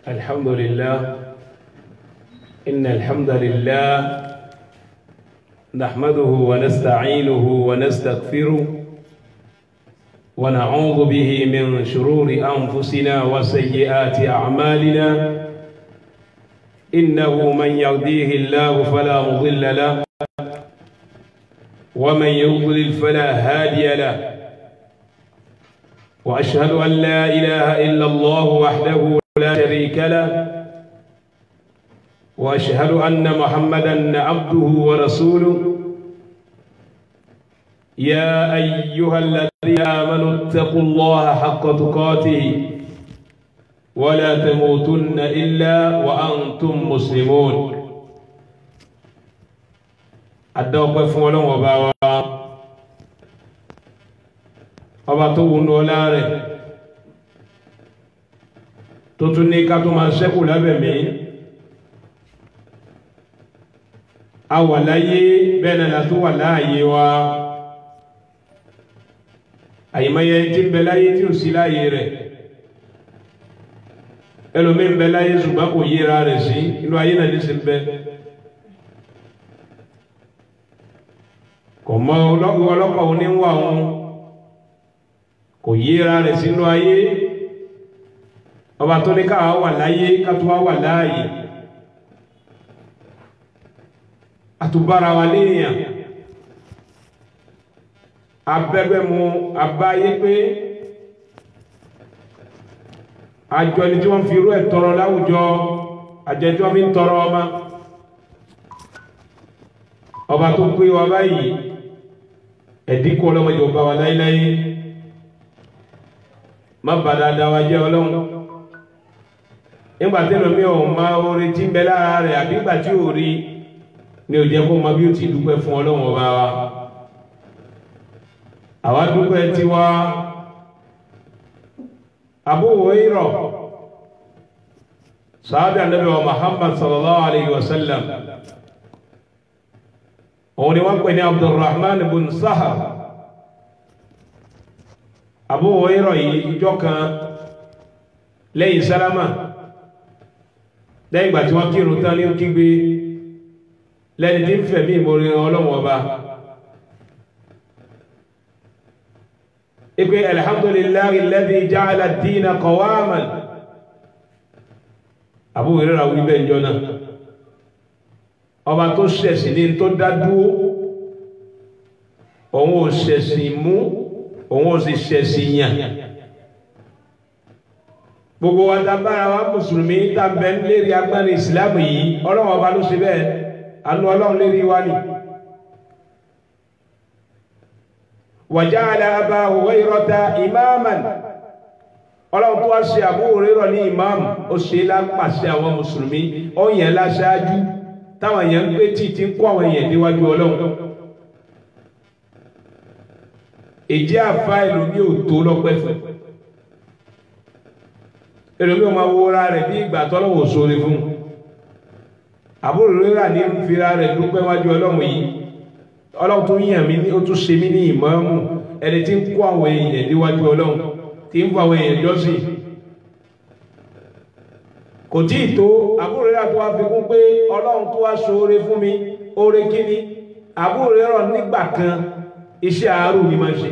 الحمد لله إن الحمد لله نحمده ونستعينه ونستغفره ونعوذ به من شرور أنفسنا وسيئات أعمالنا إنه من يهديه الله فلا مضل له ومن يضلل فلا هادي له وأشهد أن لا إله إلا الله وحده لا شريك له وأشهد أن محمدا عبده ورسوله يا أيها الذين آمنوا اتقوا الله حق تقاته ولا تموتن إلا وأنتم مسلمون أدوك فولون وباوا أبطون ولاره تتني كاتما سيكو لبمي أولاي بيننا تولاي و أي ما ينتم بلاي تيوسيلاي ري ẹlòmíín bẹ láyé ṣùgbọ́n kò yíra rẹ̀ sí inú ayé náà níṣẹ́ bẹ kò mọ ọlọ́kọ̀ oníwà òun kò yíra rẹ̀ sínú ayé ọba tó ní káwà wà láyé kátó wà láàyè àtúbára wa léèyàn abẹ́gbẹ́ mu abáyé pé àjọ ẹni tí wọ́n fi irú ẹ̀ tọrọ láwùjọ àjọ ẹni tí wọ́n fi ń tọrọ ọba tó pé wa báyìí ẹ̀dínkù ọlọ́mọdé ọba wa láíláí má bà dáadáa wa jẹ́ ọlọ́run nígbà tí lómi ọ̀hún máa orí tí ń bẹ lára rẹ̀ àbí ìgbà tí ò rí ni ò jẹ́ kó máa bí ó ti dúpẹ́ fún ọlọ́run ọba wa àwa dúpẹ́ tiwa Abu Hurairah sahabi Ànábì wa Muhammad sallallahu alayhi wa sallam òun ni wọ́n pè ní Abdurrahman ibn Sahar Abu Hurairah yìí ìjọ kan lẹ́yìn sálámà lẹ́yìn ìgbà tí wọ́n kírun tán ní kígbe lẹ́ni tí ń fẹ̀mí ìmorí ọlọ́wọ́ ọba ipe alhamdulillahi alladhi ja'ala ad-dina qawaman Abu Hurairah wí bẹ́ẹ̀ jọ náà ọba tó ṣẹ̀sì ní tó dádúó òun ò ṣẹ̀sì mú òun ò sì ṣẹ̀sì yàn gbogbo wa dábára wa mùsùlùmí tàbẹ́ lérí agbára ìsìlámù yìí ọlọ́wọ́ ọba ló ṣe bẹ́ẹ̀ anú ọlọ́run lérí wa ni wàjáàlá Aba Hurayrata imaman ọlọ́run tó wá ṣe Abu Hurairah ní imamu ó ṣe lápàṣẹ àwọn mùsùlùmí ó yẹn láṣáájú táwọn èèyàn ń pé tí ń kó àwọn èèyàn níwájú ọlọ́run èjì àfá ẹlòmí ò tó lọ́pẹ́ fún ẹlòmí ò máa wo ra rẹ̀ bí ìgbà tọ́lọ́wọ̀ sóre fún Abu Hurairah ní ń fira rẹ̀ dúpẹ́ wájú ọlọ́run yìí ọlọ́run tó yàn mí ó tún ṣe mí ní ìmáàmù ẹni tí ń kó àwọn èèyàn níwájú ọlọ́run tí ń fọ àwọn èèyàn jọ́sìn kò tí ì tó Abu Hurairah tó wá fi kún pé ọlọ́run tó wá ṣoore fún mi oore kíni Abu Hurairah nígbà kan iṣẹ́ àárò ni máa ń ṣe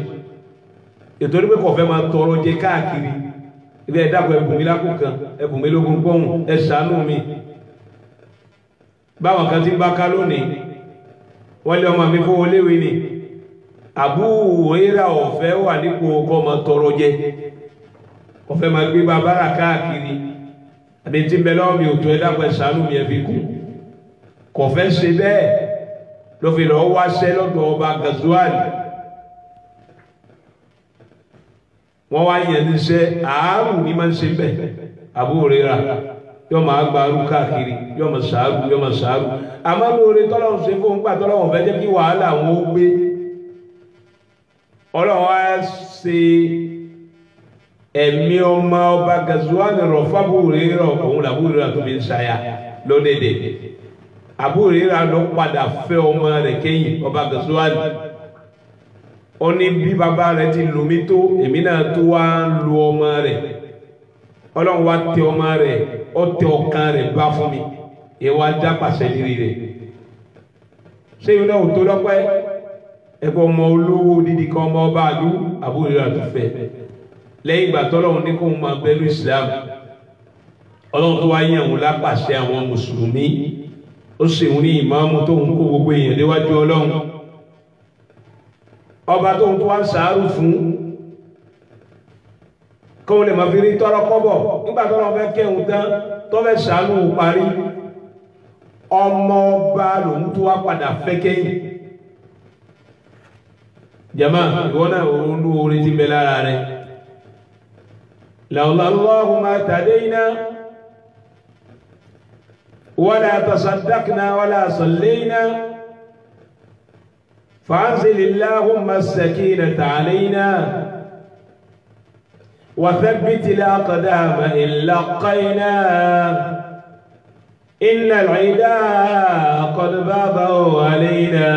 ètò ní pé kò fẹ́ máa tọrọ jẹ káàkiri ilé ẹ̀dàpọ̀ ẹ̀bùn mi lákò kan ẹ̀bùn mi lógún pọ́hùn ẹ ṣàánú mi báwọn kan ti ń bá ká lónìí wọ́n lé ọmọ mi fówó léwé ni Abu Hurairah ọ̀fẹ́ wà nípò ọkọ̀ ọmọ tọrọ jẹ ọ̀fẹ́ máa gbé bàbára káàkiri àbí tí ń bẹ lọ́wọ́ mi ò tó ẹ̀dàpọ̀ ẹ̀ṣánú mi ẹ̀fí kú kò fẹ́ ṣe bẹ́ẹ̀ ló fi lọ́ọ́ wáṣẹ́ lọ́dọ̀ ọba Ghazwan wọ́n wá yẹn níṣẹ́ àárù ní máa ń ṣe bẹ́ẹ̀ Abu Hurairah yóò máa gba arú káàkiri yóò máa ṣàárù àmọ́ lóore tọ́lọ́run ṣe fún gbà tọ́lọ́run fẹ́ jẹ́ kí wàhálà wọn ó gbé ọlọ́run á ṣe ẹ̀mí ọmọ ọba Ghazwan rọ̀ f'Abu Hurairah òun l'Abu Hurairah tó fi ń ṣayá lódèdè Abu Hurairah lọ padà fẹ́ ọmọ rẹ̀ kẹ́yìn ọba Ghazwan ó ní bí bàbá rẹ̀ ti lò mí tó èmi náà tó wá ń lo ọmọ rẹ̀ Ọlọ́run wá tẹ ọmọ rẹ̀ ó tẹ ọkàn rẹ̀ bá fún mi ìwà já pàṣẹ lérí rẹ̀ ṣé yóò náà tó lọ́pẹ́ ẹ̀kọ́ ọmọ olówó dídì kan ọmọ ọba àlú àbúrò rẹ̀ àtúfẹ́ lẹ́yìn ìgbà tọ́lọ́run ní kó máa bẹ́lú Islam Ọlọ́run tó wá yàn wọn lápàṣẹ àwọn mùsùlùmí ó sì ń ní ìmáàmù tó ń kó gbogbo èèyàn léwájú Ọlọ́run ọba tó ń tó wá ń sàárù fún kóun lè máa fi rí tọrọ kọ́bọ̀ nígbà tó lọ́n fẹ́ kẹ́hùn tán tó fẹ́ sàánú parí ọmọ ọba lòun tó wá padà fẹ́ kẹ́yìn jama ìwọ náà olú orin ti bẹ lára rẹ lawla Allahu ma tadayna wala tasaddaqna wala sallayna فأنزل اللهم السكينة علينا وثبت الأقدام إن لقينا إن العداء قد بغوا علينا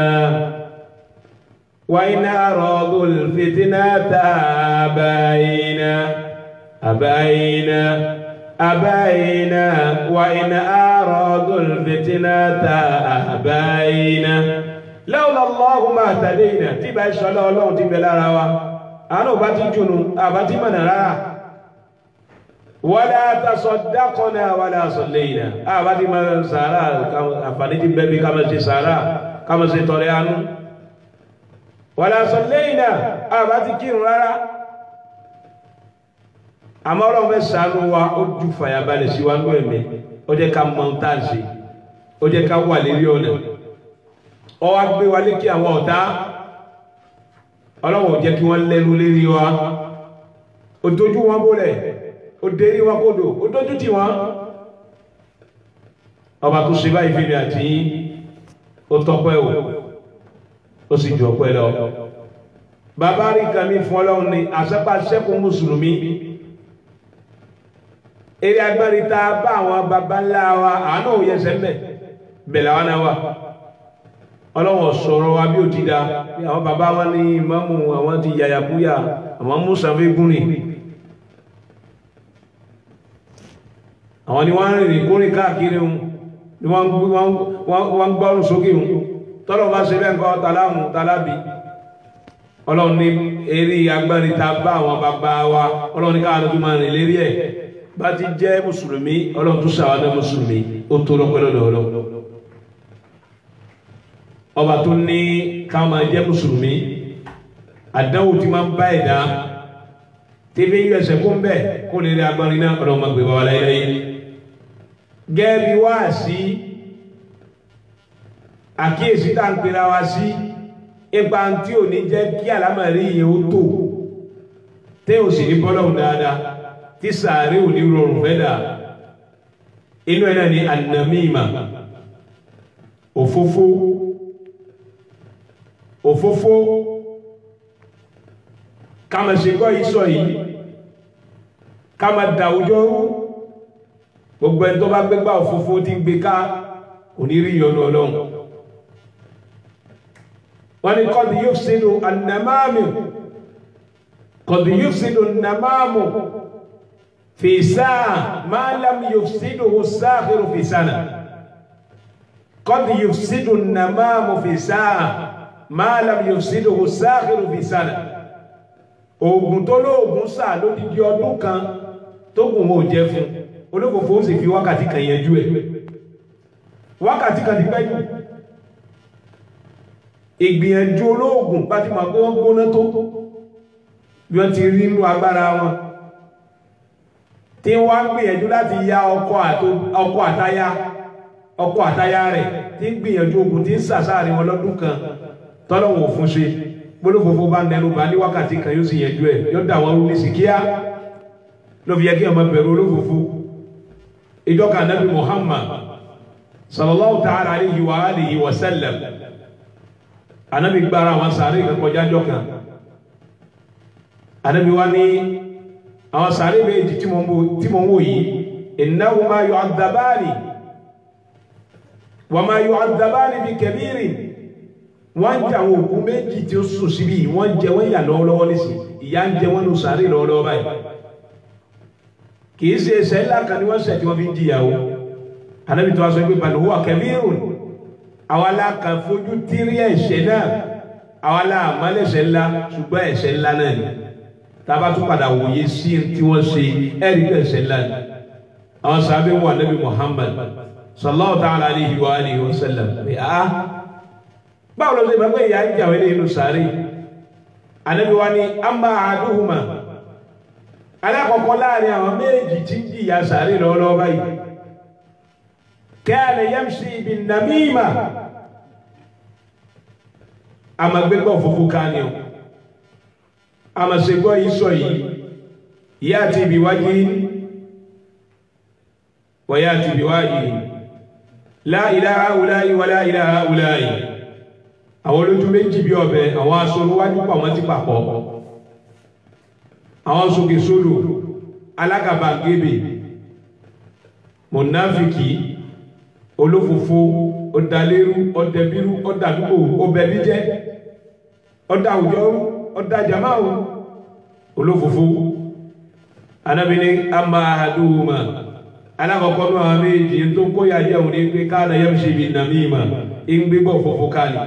وإن أرادوا الفتنة أبينا وإن أرادوا الفتنة أبينا لولا الله ما اهتدينا تبا إن شاء الله الله تبلا روا أنا باتي جنو أباتي من رأى ولا تصدقنا ولا صلينا أباتي من سارا أفانيتي ببي كما سي سارا كما سي توريانو ولا صلينا أباتي كين رأى أما الله بسانو وأجو فيابالي سيوانو أمي أجي كام مونتانسي أجي كام واليريونا ọwọ́ gbé wa lékè àwọn ọ̀tá Ọlọ́run jẹ́ kí wọ́n lẹ́nu lérí wa ó dojú wọn bólẹ̀ ó dérí wọn kódò ó dojú tì wọ́n ọba tó ṣe báyìí fìdí àti ó tọ́pẹ́ ò ó sì jọ pẹ́ lọ bàbá rí kàmí fún Ọlọ́run ní àṣẹ́pá ṣẹ́kùn mùsùlùmí eré agbẹ́rìta bá àwọn bàbá ńlá wa àánú òyẹsẹ̀ bẹ̀lẹ̀ àwọn náà wà Ọlọ́wọ̀ sọ̀rọ̀ wa bí ó ti dá àwọn bàbá wọn ní ìmámù àwọn ti yàyàbúyà àwọn mùsànfẹ́ gúnrì àwọn ni wọ́n rìnrìn kúrìn káàkiri ni wọ́n gbọ́rùn sókè tọ́lọ̀ bá ṣe bẹ́ẹ̀ tàlámù tàlábì Ọlọ́run ní eré agbẹ́rìta bá àwọn bàbá wa Ọlọ́run ní káàkiri tó máa rìn lérí ẹ̀ bá ti jẹ́ mùsùlùmí Ọlọ́run tó sàwádẹ́ mùsùlùmí ó tó lọ́pẹ́lọ́dọ̀ Ọlọ́run ọba tó ní ká máa jẹ́ mùsùlùmí àdánwò tí máa ń bá ẹ̀dá tí fi ń yọ ẹsẹ̀ kún bẹ́ẹ̀ kó lè rí agbárin náà ọ̀dọ̀ ọmọ gbé wa láyé gẹ́bí wá sí àkíyèsí tá ń pera wa sí ipa tí ò ní jẹ́ kí àlámọ̀rí yẹn ó tò tẹ́ ò sì ní bọ́lọ́hùn dáadáa tí sàárè ò ní rọrùn fẹ́ dà inú ẹ̀ náà ní ànàmímà òfófó kama ṣe kọ́ ìsọ̀ yìí kama dàwùjọ́ rú gbogbo ẹni tó bá gbégbá òfófó tí ń gbé ká kò ní rí yọnu Ọlọ́run wọ́n ni qad yufsidu an-namamu qad yufsidu an-namamu fi sa'a ma lam yufsiduhu as-sakhiru fi sana qad yufsidu an-namamu fi sa'a ma lam yufsiduhu as-sakhiru fi sana oògùn tó lóògùn sáà ló dídí ọdún kan tó gùn ó jẹ fún olóògùn ó sì fi wákàtí kan yẹjú ẹ̀ wákàtí kan ti pẹ́jù ìgbìyànjú olóògùn bá ti máa pé wọ́n gbóná tó bí wọ́n ti rí inú agbára wọn tí wọ́n gbìyànjú láti ya ọkọ àtayá rẹ̀ tí ń gbìyànjú ogun tí ń sàsáàrí wọn lọ́dún kan tọ́lọ̀wọ̀ fún ṣe gbólógbòfó bá nẹnu bá ní wákàtí kan yóò sì yẹjú ẹ̀ yóò dà wọn ní sí kíá ló fi yẹ kí ọmọ bẹ̀rù ológbòfó ìjọka Nabi Muhammad sallallahu ta'ala alayhi wa alihi wa sallam Ànábì gbára wọn sàárè kan kọjá jọkan Ànábì wá ní àwọn sàárè méjì tí mo ń wò yìí innahuma yu'adhabani wa ma yu'adhabani bi kabirin wọ́n jẹ àwọn òkú méjì tí ó sùn síbí wọ́n jẹ wọ́n yà lọ́wọ́lọ́wọ́ nísì ìyà ń jẹ wọ́n ní sàárè lọ́wọ́lọ́wọ́ báyìí kìí ṣe ẹ̀ṣẹ̀ ńlá kan ni wọ́n ṣẹ̀ tí wọ́n fi ń jìyàwó Ànábì tó wá sọ pé bal huwa kabirun àwa la kan fojú tírí ẹ̀ṣẹ̀ náà àwa la àmàlẹ́ṣẹ̀ ńlá ṣùgbọ́n ẹ̀ṣẹ̀ ńlá náà ni tàbá tún padà wòye sí tí wọ́n ṣe ẹ̀rí ẹ̀ṣẹ̀ ńlá ni àwọn sàbẹ̀ wọ Ànábì Muhammad sallallahu ta'ala alayhi wa alihi wa sallam pé báwo ló ṣe bá pé ìyá ń jà wẹ́lẹ́ inú sàárè Ànábì wa ni amma ahaduhuma alákọ̀ọ́kọ́ láàrin àwọn méjì tí ń jìyà sàárè lọ́wọ́lọ́wọ́ báyìí kana yamshi bin namima ama gbẹ́gbọ́ òfófó ká ní o ama ṣe gbọ́ ìsọ yìí yati bi wajhin wa yati bi wajhin la ilaha ulayi wa la ilaha ulayi àwọn olójú méjì bí ọ̀bẹ àwọn aṣọ́rọ̀ wájú pàwọn ti pàpọ̀ àwọn sókè sólò alágàbàgebè mọ̀náfìkì olófòfó ọ̀dàlérú ọ̀dẹ̀bírú ọ̀dàdúgbò ọbẹ̀bíjẹ́ ọ̀dàwùjọ́rú ọ̀dàjàmáwò olófòfó Ànábì ní amma ahaduhuma alákọ̀ọ́kọ́ ní àwọn méjì tó kóyà jẹ́ òní pé kana yamshi bin namima ń gbégbọ́ òfófó káàlì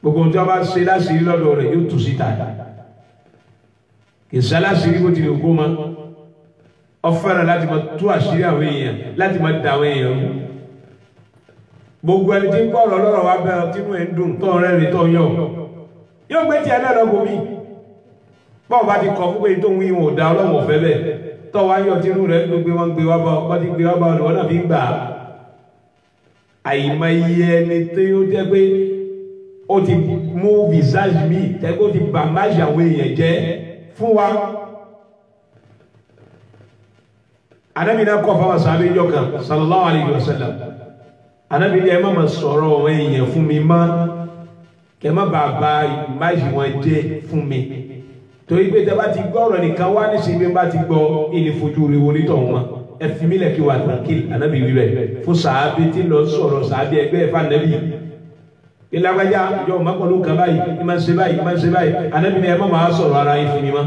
gbogbo tí wọ́n bá ṣe láṣìírí lọ́dọ̀ rẹ̀ yóò tù síta kì í ṣaláṣìírí bó ti lè kó ma ọ fẹ́ràn láti máa tú àṣírí àwọn èèyàn láti máa dà àwọn èèyàn mú gbogbo ẹni tí ń kọ́ ọ̀rọ̀ lọ́rọ̀ wá bẹ́ẹ̀ tínú ẹ̀ ń dùn tó ń rẹ́rìn tó ń yọ̀ yóò gbé tiẹ̀ náà lọ́gbọ̀n mi báwo bá ti kọ̀ fún pé tó ń wí wọn ò da ọlọ́wọ̀n ọ̀fẹ́ bẹ́ẹ̀ tó wá yọ tínú rẹ̀ ló gbé wọn gbé wá bá ọ ti gbé wá bá ọ lọ́wọ́ náà fi ń gbà á àìmọye ẹni tó yóò jẹ́ pé ó ti mú visage mi tẹ́gbẹ́ ó ti bàmájì àwọn èèyàn jẹ́ fún wa Ànábì náà kọ́ fáwọn sàábé ìjọ kan sallallahu alayhi wa sallam Ànábì ní ẹ má ma sọ̀rọ̀ àwọn èèyàn fún mi má kẹ má bàbá ìmájì wọn jẹ́ fún mi torí pé tẹ́ bá ti gbọ́ ọ̀rọ̀ nìkan wá ní sinmi bá ti gbọ́ ìnífojú rẹ̀ wọlé tọ̀ wọn ẹ fi mí lẹ̀ kí wà tranquil Ànábì wí bẹ́ẹ̀ fún sàábé tí lọ sọ̀rọ̀ sàábé ẹgbẹ́ ẹ̀fà Ànábì ìlàgbájá ìjọ mọ́kànlú kan báyìí ìmá ń ṣe báyìí ìmá ń ṣe báyìí Ànábì ní ẹ má máa sọ̀rọ̀ ara yín fún mi má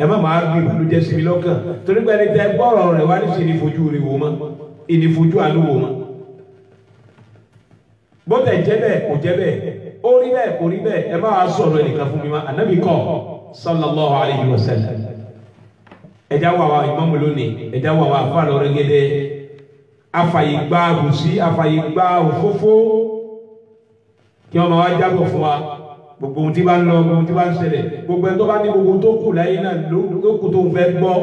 ẹ má máa gbé ìbànújẹ́ sí mi lọ́kàn torí pé ẹni tẹ gbọ́rọ̀ rẹ̀ wá ní sí ìnífojú rẹ̀ wò mọ́ ìnífojú àánú wò mọ́ bó tẹ̀ jẹ́ bẹ́ẹ̀ kò jẹ́ bẹ́ẹ̀ ó rí bẹ́ẹ̀ kò rí bẹ́ẹ̀ ẹ má wá sọ̀rọ̀ ẹnìkan fún mi má Ànábì kọ́ sallallahu alayhi wa sallam ẹja wà wá ìmáàmù lónìí ẹja wà wá àfa lọ rẹ́gẹ́dẹ́ afàyègbà àbùsí àfàyègbà òfófó kí wọ́n máa wá jábọ̀ fún wa gbogbo ohun tí bá ń lọ gbogbo ohun tí bá ń ṣẹlẹ̀ gbogbo ẹni tó bá ní gbogbo tó kù láyé náà ló kù tó ń fẹ́ gbọ́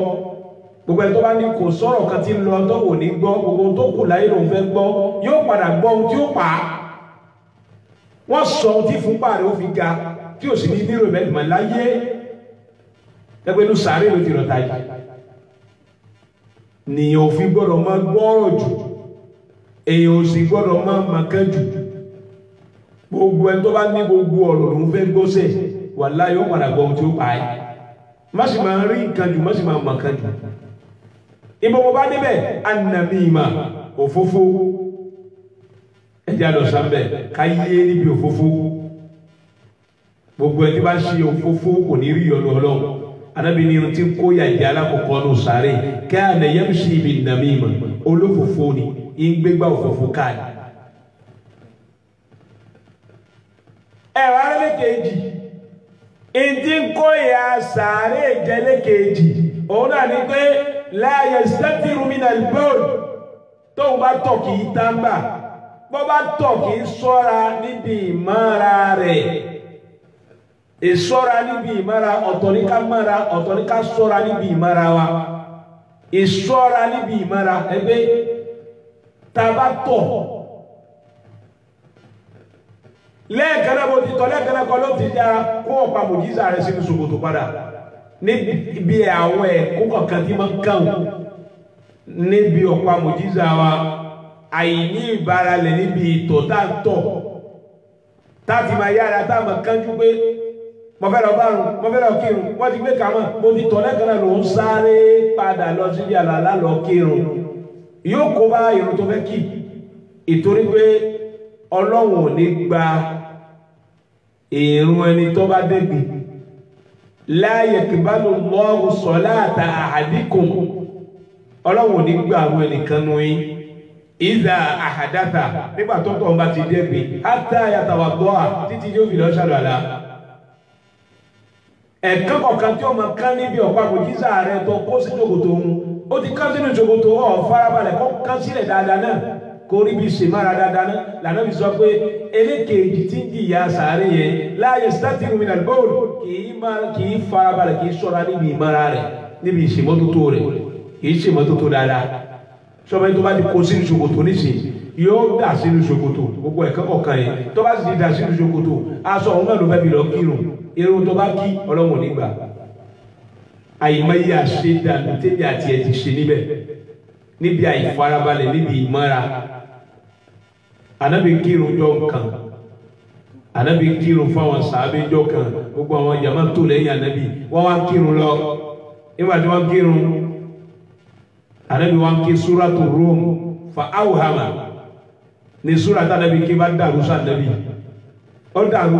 gbogbo ẹni tó bá ní kò sọ̀rọ̀ kan tí ń lọ tó wò ní gbọ́ gbogbo ohun tó kù láyé ló ń fẹ́ gbọ́ yóò padà gbọ́ ohun tí ó pa á wọ́n sọ ohun tí fúnpá rẹ̀ ó fi ga tí ò sì ní nírò ìbẹ́tìmọ̀ láyé ẹgbẹ́ inú sàárè ló ti rọ̀ta yìí nìyẹn ò fi gbọ́dọ̀ máa gbọ́rọ̀ jù èèyàn ò sì gbọ́dọ̀ máa màkàn jù gbogbo ẹni tó bá ní gbogbo ọ̀rọ̀ lòun fẹ́ gbọ́sẹ̀ wàláhì yóò padà gbọ́ ohun tí ó pa ẹ́ má sì máa rí nǹkan jù má sì máa mọ̀ nǹkan jù ìbò mo bá débẹ̀ anamíma òfófó ẹjẹ́ àlọ́ sábẹ̀ ká yé níbi òfófó gbogbo ẹni tí bá ṣe òfófó kò ní rí ọ̀nà ọlọ́run Ànábì ní irun tí kó yàjẹ́ alákọ̀ọ́kọ́ nù sáré kana yamshi bin namima olófófó ni ìgbégbá òfófó káàdì ẹ̀wà lẹ́kẹ̀ẹ́jì ìdí kó ya sàárè jẹ́ lẹ́kẹ̀ẹ́jì òun náà ní pé la yastatiru minal bawl tóun bá tọ̀ kì í tàǹbà bọ́ bá tọ̀ kì í ṣọ́ra níbi ìmára rẹ̀ ìṣọ́ra níbi ìmára ọ̀tọ̀ ní ká mára ọ̀tọ̀ ní ká ṣọ́ra níbi ìmára wa ìṣọ́ra níbi ìmára ẹgbẹ́ tá a bá tọ̀ lẹ́ẹ̀kanáà bó ti tọ́ lẹ́ẹ̀kanáà kọ́ ló ti dára kó ọ̀pá mòjísà rẹ̀ sínú ṣòkòtò padà níbi àwọn ẹ̀kọ́ kọ̀ọ̀kan tí máa ń kàn níbi ọ̀pá mòjísà wa àìní ìbáralẹ̀ níbi ìtọ̀ tá ń tọ̀ táti máa yára tá máa kánjú pé mo fẹ́ lọ bárùn mo fẹ́ lọ kírun wọ́n ti gbé kàmọ́ mo ti tọ̀ lẹ́ẹ̀kanáà ló ń sáré padà lọ síbi àlàlá lọ kírun yóò kó bá irun tó fẹ́ kí ìtorí pé Ọlọ́run ò ní gba èrún ẹni tó bá dẹ́gbì la yakbalu Allahu salata ahadikum Ọlọ́run ní gbà àwọn ẹnìkan nù yín iza ahadatha nígbà tó tọ̀ bá ti dẹ́gbẹ̀ hatta yatawadda títí yóò fi lọ ṣàlùwàlá ẹ̀kan kọ̀ọ̀kan tí ó máa kán níbi ọ̀pá mùjísà rẹ̀ tó kó sí ṣòkòtò òun ó ti kán sínú ṣòkòtò ọ̀ farabalẹ̀ kó kán sílẹ̀ dáadáa náà kó rí bí ṣe mára dáadáa náà lànà bí sọ pé elékèèjì tí ń jìyà sàárè yẹn la yastatiru min al-bawl kì í farabalẹ̀ kì í ṣọ́ra níbi ìmára rẹ̀ níbi ìṣèmọ́tótó rẹ̀ kì í ṣèmọ́tótó dáadáa sọmọ yìí tó bá ti kó sínú ṣòkòtò nísìnyí yóò dà sínú ṣòkòtò gbogbo ẹ̀kọ́ kọ̀ọ̀kan yẹn tó bá sì ti dà sínú ṣòkòtò aṣọ òun náà ló fẹ́ fi lọ kírun irun tó bá kí Ọlọ́run nígbà àìmọye àṣedànù tẹ́lẹ̀ àti ẹ̀ ti ṣe níbẹ̀ níbi àìfarabalẹ̀ níbi ìmọ́ra Ànábì kírun jọ nǹkan Ànábì kírun fáwọn sàábé jọ kan gbogbo àwọn jàmá tó lẹ́yìn Ànábì wọ́n wá kírun lọ nígbà tí wọ́n kírun Ànábì wọ́n kí súrátù Rum fa awhama ní súrátù Ànábì kí bá dàrú sí Ànábì ó dàrú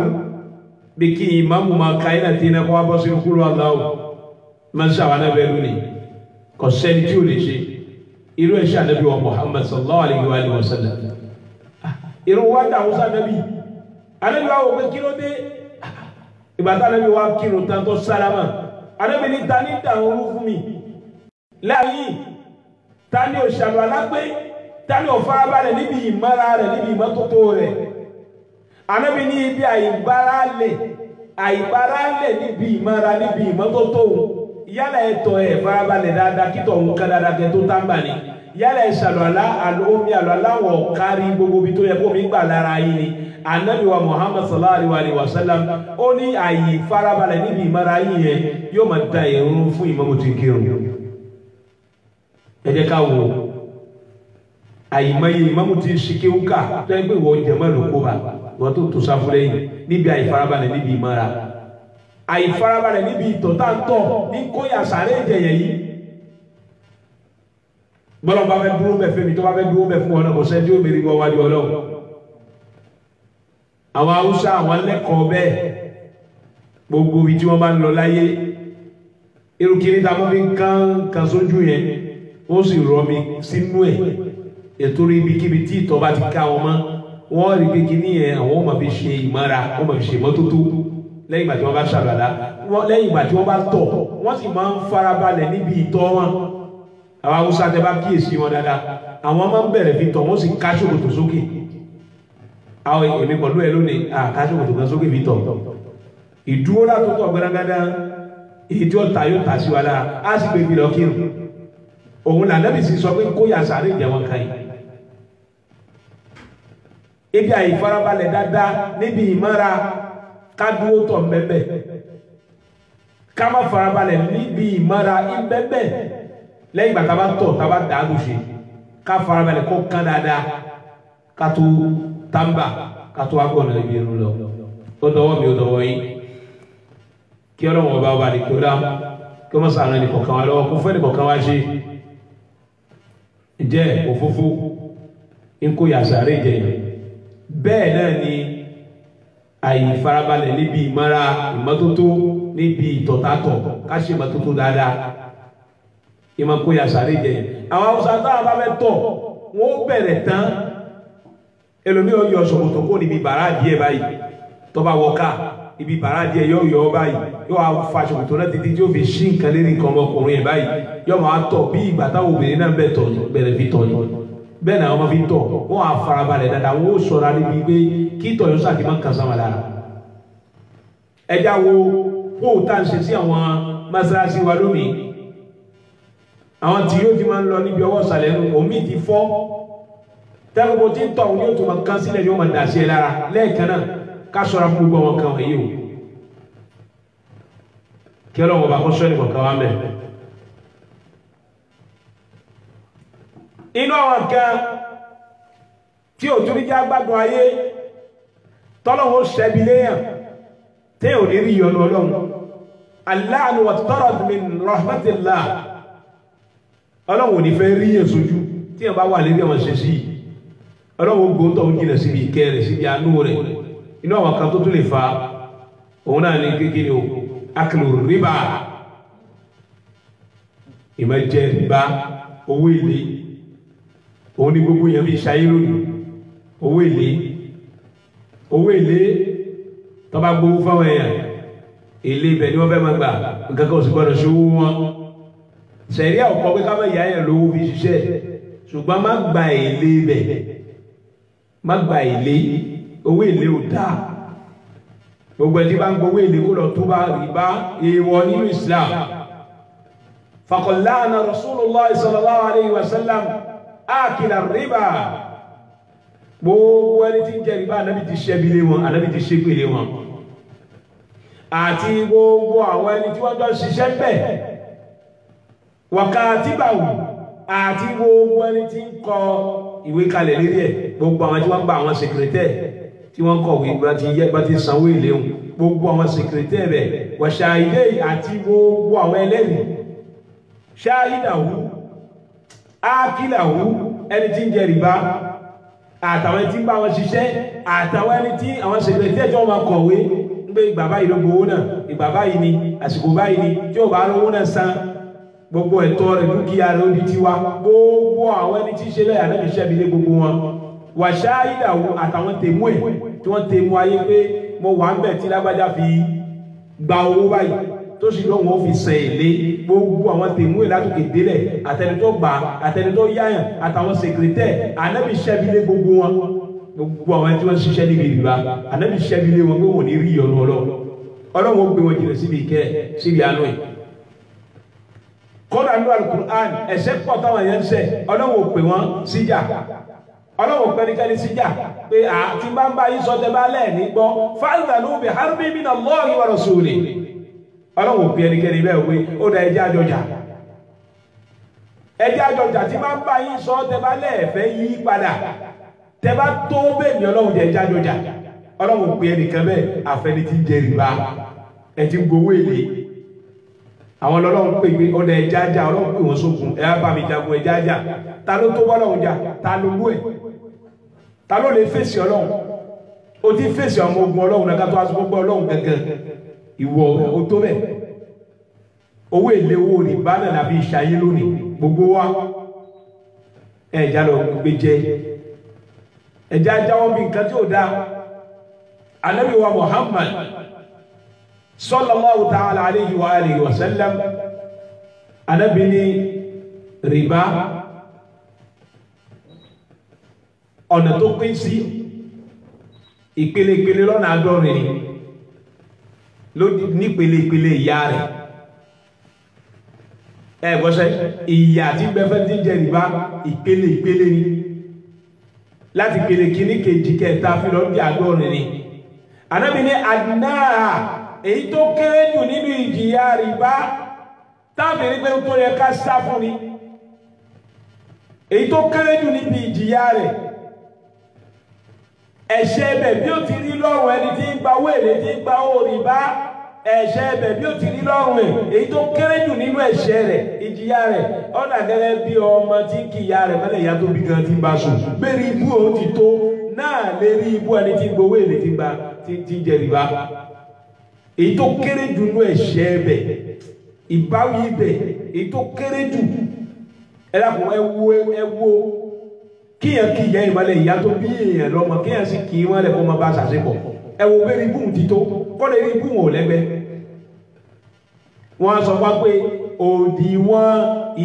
bí kí ìmáàmù máa ka iná tí iná kó wá bọ́ sínú kúrò Allahu máa ń ṣàwọn Ànábì lónìí kò sẹ́ni tí ò lè ṣe irú ẹ̀ṣẹ́ Ànábì wa Muhammad sallallahu alayhi wa sallam irú wa dàrú sí Ànábì Ànábì wa wò pé kí ló dé ìgbà tí Ànábì wa kírun tán tó sálámà Ànábì ní ta ní dàrú fún mi láàyè tani o ṣàlùwàlá pé tani o farabalẹ̀ níbi ìmọ́ra rẹ̀ níbi ìmọ́tótó rẹ̀ Ànábì ní ibi àìbáralẹ̀ níbi ìmọ́ra níbi ìmọ́tótó yálà ẹ̀tọ́ ẹ̀ farabalẹ̀ dáadáa kítọ̀ ń ká dáadáa kẹ́ tó tábà ní yálà ẹ̀ ṣàlùwàlá omi àlùwàlá wọ̀ kárí gbogbo ibi tó yẹ kó mi gbà lára yìí ni Ànábì wa Muhammad sallallahu alayhi wa sallam ó ní àyè farabalẹ̀ níbi ìmọ́ra yìí yẹn yóò máa da ìrun fún ìmáàmù tí ń kírun ẹ jẹ́ ká wò àyìnmáyé ìmáàmù tí ń ṣike wúkà tó ẹgbẹ́ ìwọ jẹ̀mọ́ ló kó bá wọ́n tó tó sáfúrẹ́ yìí níbi àìfarabalẹ̀ níbi ìmọ̀ra àìfarabalẹ̀ níbi ìtọ̀tàntọ̀ ní kóyà sàárè ìjẹyẹ yìí bọ́lá bá fẹ́ dúró bẹ̀ fẹ́mi tó bá fẹ́ dúró bẹ̀ fún ọ̀nà kò sẹ́ni tí ó mèrè wọ́n wájú Ọlọ́run àwọn Haúsá àwọn lẹ́kọ̀ọ́ bẹ́ẹ̀ gbogbo ibi tí wọ́n bá ń lọ láyé irú kiri tá a mọ́ fi ń kán sójú yẹn ó sì rọmi sínú ẹ̀ ètò ibikíbi tí ìtọ̀ bá ti ká wọn mọ́ wọ́n rí pé kí ní ẹ̀ àwọn ọmọ fi ṣe ìmọ́ra wọ́n máa fi ṣe mọ́tótó lẹ́yìn ìgbà tí wọ́n bá ṣàlùwàlá lẹ́yìn ìgbà tí wọ́n bá tọ̀ wọ́n sì máa ń farabalẹ̀ níbi ìtọ̀ wọn àwọn Haúsá tẹ bá kíyèsí wọn dáadáa àwọn máa ń bẹ̀rẹ̀ fi tọ̀ wọ́n sì ká ṣòkòtò sókè àwọn èmi pẹ̀lú ẹ lónìí ká ṣòkòtò kan sókè fi tọ̀ ìdúró látòtọ̀ gbẹrangadá èyí tí ó ta yóò ta sí wa lára á sì gbé ibi lọ kírun òun là Ànábì sì sọ pé kó yà sàárè jẹ wọn kan yìí ibi àìfarabalẹ̀ dáadáa níbi ìmọ́ra ká dúró tọ̀ mbẹ́bẹ́ ká má farabalẹ̀ níbi ìmọ́ra ìmbẹ́bẹ́ lẹ́yìn ìgbà tá a bá tọ̀ tá a bá dàálù ṣe ká farabalẹ̀ kó kán dáadáa ká tó tàǹbà ká tó agbọ̀nà ibi irun lọ ó dọwọ́ mi ó dọwọ́ yín kí Ọlọ́run ọba ọba àdìgbò dá kí wọ́n sàánú ẹnì kọ̀ọ̀kan wa lọ́wọ́ kó fẹ́ ẹnì kọ̀ọ̀kan wa ṣe jẹ́ òfófó ń kó yàsàrè jẹ bẹ́ẹ̀ náà ni àìfarabalẹ̀ níbi ìmọ́ra ìmọ́tótó níbi ìtọ̀tàtọ̀ ká ṣe ìmọ́tótó dáadáa ìmọ̀ kó yàsàrè jẹ àwọn Haúsá táwọn bá fẹ́ tọ̀ wọ́n bẹ̀rẹ̀ tán ẹlòmíì ó yọ ṣòkòtò kó níbi bàrá díẹ̀ báyìí tó bá wọ ká ibi bàrá díẹ̀ yóò yọ báyìí yóò wá fa ṣòkòtò náà títí tí ó fi ṣí nǹkan lérí nǹkan ọmọkùnrin ẹ̀ báyìí yóò máa tọ̀ bí ìgbà táwọn obìnrin náà bẹ̀rẹ̀ fi tọ̀ yìí bẹ́ẹ̀ náà wọ́n fi tọ̀ wọ́n á farabalẹ̀ dáadáa wọ́n ó ṣọ́ra níbi pé kí tọ̀ yóò sàkí máa ń kan sáwọn lára ẹjá wo kó tá ń ṣe sí àwọn mọ́sálásí wa lónìí àwọn tí yóò ti máa ń lọ níbi ọwọ́ ìsàlẹ̀ ẹnu omi ti fọ́ tẹ́lifù tí ń tọ̀ ní yóò tó máa kán sílẹ̀ yóò máa dà sí ẹ lára lẹ́ẹ̀kan náà ká ṣọ́ra fún gbogbo àwọn kan wọ̀nyí o kí Ọlọ́run ọba kó ṣọ́ ẹnì kọ̀ọ̀kan wá mẹ́ inú àwọn kan tí ò tún ní já gbádùn ayé tọ́lọ́wọ́ ṣẹ́bi léyàn tí ò ní rí ìyọnu Ọlọ́run aláàánú wat-tarad min rahmatillah Ọlọ́run ò ní fẹ́ rí yẹn sójú tí ẹ̀ bá wà lérí ọmọ ṣe sí Ọlọ́run gbóntọ̀ ń jìnà síbi ìkẹ́ rẹ̀ síbi àánú rẹ̀ inú àwọn kan tó tún lè fa òun náà ní kékeré o aklu riba ìmọ̀ jẹ riba owó èlé òun ni gbogbo yẹn fi ṣayé lónìí owó èlé tó bá gbowó fáwọn èèyàn èlé ibẹ̀ ni wọ́n fẹ́ máa gbà nǹkan kan ò sì gbọ́dọ̀ ṣe owó wọn sẹ̀ríà ò kọ́ pé ká má yá yẹn lówó fi ṣiṣẹ́ ṣùgbọ́n má gba èlé ibẹ̀ má gba èlé owó èlé ò dáa gbogbo ẹni bá ń gbowó èlé kó lọ tó bá rìbá èèwọ̀ nínú Islam faqallana Rasulullah sallallahu alayhi wa sallam akila riba gbogbo ẹni tí ń jẹ rìbá Ànábì ti ṣẹ́bílé wọn Ànábì ti ṣépèlé wọn àti gbogbo àwọn ẹni tí wọ́n jọ ṣiṣẹ́ bẹ́ẹ̀ wàkàtíbàwù àti gbogbo ẹni tí ń kọ ìwé kalẹ̀ lérí ẹ̀ gbogbo àwọn tí wọ́n gba àwọn sèkìrìtẹ́ tí wọ́n kọ̀wé bá ti sanwó ìléhùn gbogbo àwọn sèkìrìtẹ́ rẹ̀ wàṣàìdé àti gbogbo àwọn ẹlẹ́rìí ṣáhídàwù ákìlàwù ẹni tí ń jẹ rìbá àtàwọn ẹni tí ń bá wọn ṣiṣẹ́ àtàwọn ẹni tí àwọn sèkìrìtẹ́ tí wọ́n máa kọ̀wé pé ìgbà báyìí ló gbowó náà ìgbà báyìí ni àsìkò báyìí ni tí ò bá lówó náà san gbogbo ẹ̀tọ́ rẹ̀ dúkìá rẹ̀ ó di tiwa gbogbo àwọn ẹni tí ń ṣe lẹ́yìn Ànábì ṣẹ́bílé gbogbo wọn wàṣáhídàwù àtàwọn tèmú ẹ̀ tí wọ́n tèmú ayé pé mo wà ń bẹ̀ tí lágbájá fi gba owó báyìí tó sì lọ́wọ́ ó fi san èlé gbogbo àwọn tèmú ẹ̀ látòkè délẹ̀ àtẹni tó gbà àtẹni tó yáyàn àtàwọn sèkìrìtẹ́ Ànábì ṣẹ́bílé gbogbo wọn gbogbo àwọn tí wọ́n ṣiṣẹ́ níbi ìrìbá Ànábì ṣẹ́bílé wọn pé wọ́n ní rí ìyọnu Ọlọ́run ó gbé wọn jìnà síbi ìkẹ́ síbi àánú ẹ̀ kọ́dà ní Al-Qur'an ẹ̀ṣẹ̀ pọ̀ táwọn èèyàn ń ṣẹ̀ Ọlọ́run ò pè wọ́n síjà Ọlọ́run ò pẹ́nikẹ́ni síjà pé àti bá ń bá yín sọ tẹ́bá lẹ́ẹ̀ní gbọ́ fa'adhanu bi harbin minallahi wa rasulihi Ọlọ́run ò pè ẹnikẹ́ni bẹ́ẹ̀ pé ó da ẹjẹ́ àjọjà tí bá ń bá yín sọ tẹ́bá lẹ́ẹ̀fẹ́ yí padà tẹ́bá tó bẹ́ẹ̀ ni Ọlọ́run jẹ́ ẹjẹ́ àjọjà Ọlọ́run ò pè ẹnikẹ́ bẹ́ẹ̀ àfẹni tí ń jẹ rìbá ẹ ti gbowó èlé àwọn Ọlọ́run pè pé ọdẹ ẹjájá Ọlọ́run pè wọ́n sókun ẹ bá mi jagun ẹjájá ta ló tó bọ́lọ́run jà ta ló lú ẹ̀ ta ló lè fèsì Ọlọ́run ó ti fèsì ọmọ ogun Ọlọ́run náà ká tó aṣọ gbogbo Ọlọ́run gẹ́gẹ́ ìwọ ó tó bẹ̀ owó èlé owó rìbá náà láfi ìṣayé lónìí gbogbo wa ẹ̀já lọ gbé jẹ ẹ̀já jáwọ́ bí nǹkan tí ó dáa Ànábì wa Muhammad sallallahu ta'ala alayhi wa alihi wa sallam Ànábì ní rìbá ọ̀nà tó pín sí ìpele lọ́nà àádọ́rin ló ní ìpele ìyá rẹ̀ ẹ̀gbọ́sẹ̀ ìyà tí gbẹ́fẹ́ tí jẹ rìbá ìpele ni láti ìpele kìíní kejì kẹta fi lọ bí àádọ́rin ni Ànábì ní adnáà èyí tó kéré jù nínú ìjìyà rìbá tábìrí pé tó yẹ ká sá fún ni èyí tó kéré jù níbi ìjìyà rẹ̀ ẹ̀ṣẹ̀ ẹbẹ̀ bí ó ti rí lọ́rùn ẹni tí ń gba owó èlé tí ń gba owó rìbá ẹ̀ṣẹ̀ ẹbẹ̀ bí ó ti rí lọ́rùn ẹ̀ èyí tó kéré jù nínú ẹ̀ṣẹ̀ rẹ̀ ìjìyà rẹ̀ ọ̀nà gẹ́gẹ́ bí ọmọ tí ń kí ìyá rẹ̀ mẹ́lẹ̀ ìyá tó bí gan ti bá sùn bẹ́ẹ̀ni ibú òun ti tó náà lè rí ibú ẹni tí ń gbowó èlé tí ń jẹ rìbá èyí tó kéré jù nínú ẹ̀ṣẹ̀ ẹbẹ̀ ìbáwí ibẹ̀ èyí tó kéré jù ẹ̀dàkùn ẹwọ́ kíyàn kí ìyá ìmọ̀lẹ̀ ìyá tó bí èèyàn lọ́mọ kíyàn sì kí wọ́n lẹ̀ kó ma bá ṣàṣepọ̀ ẹwọ́ bẹ́ẹ̀ ibùn ti tó kọ́lẹ̀ ibùn ò lẹ́gbẹ́ wọ́n sọ wá pé òdìwọ̀n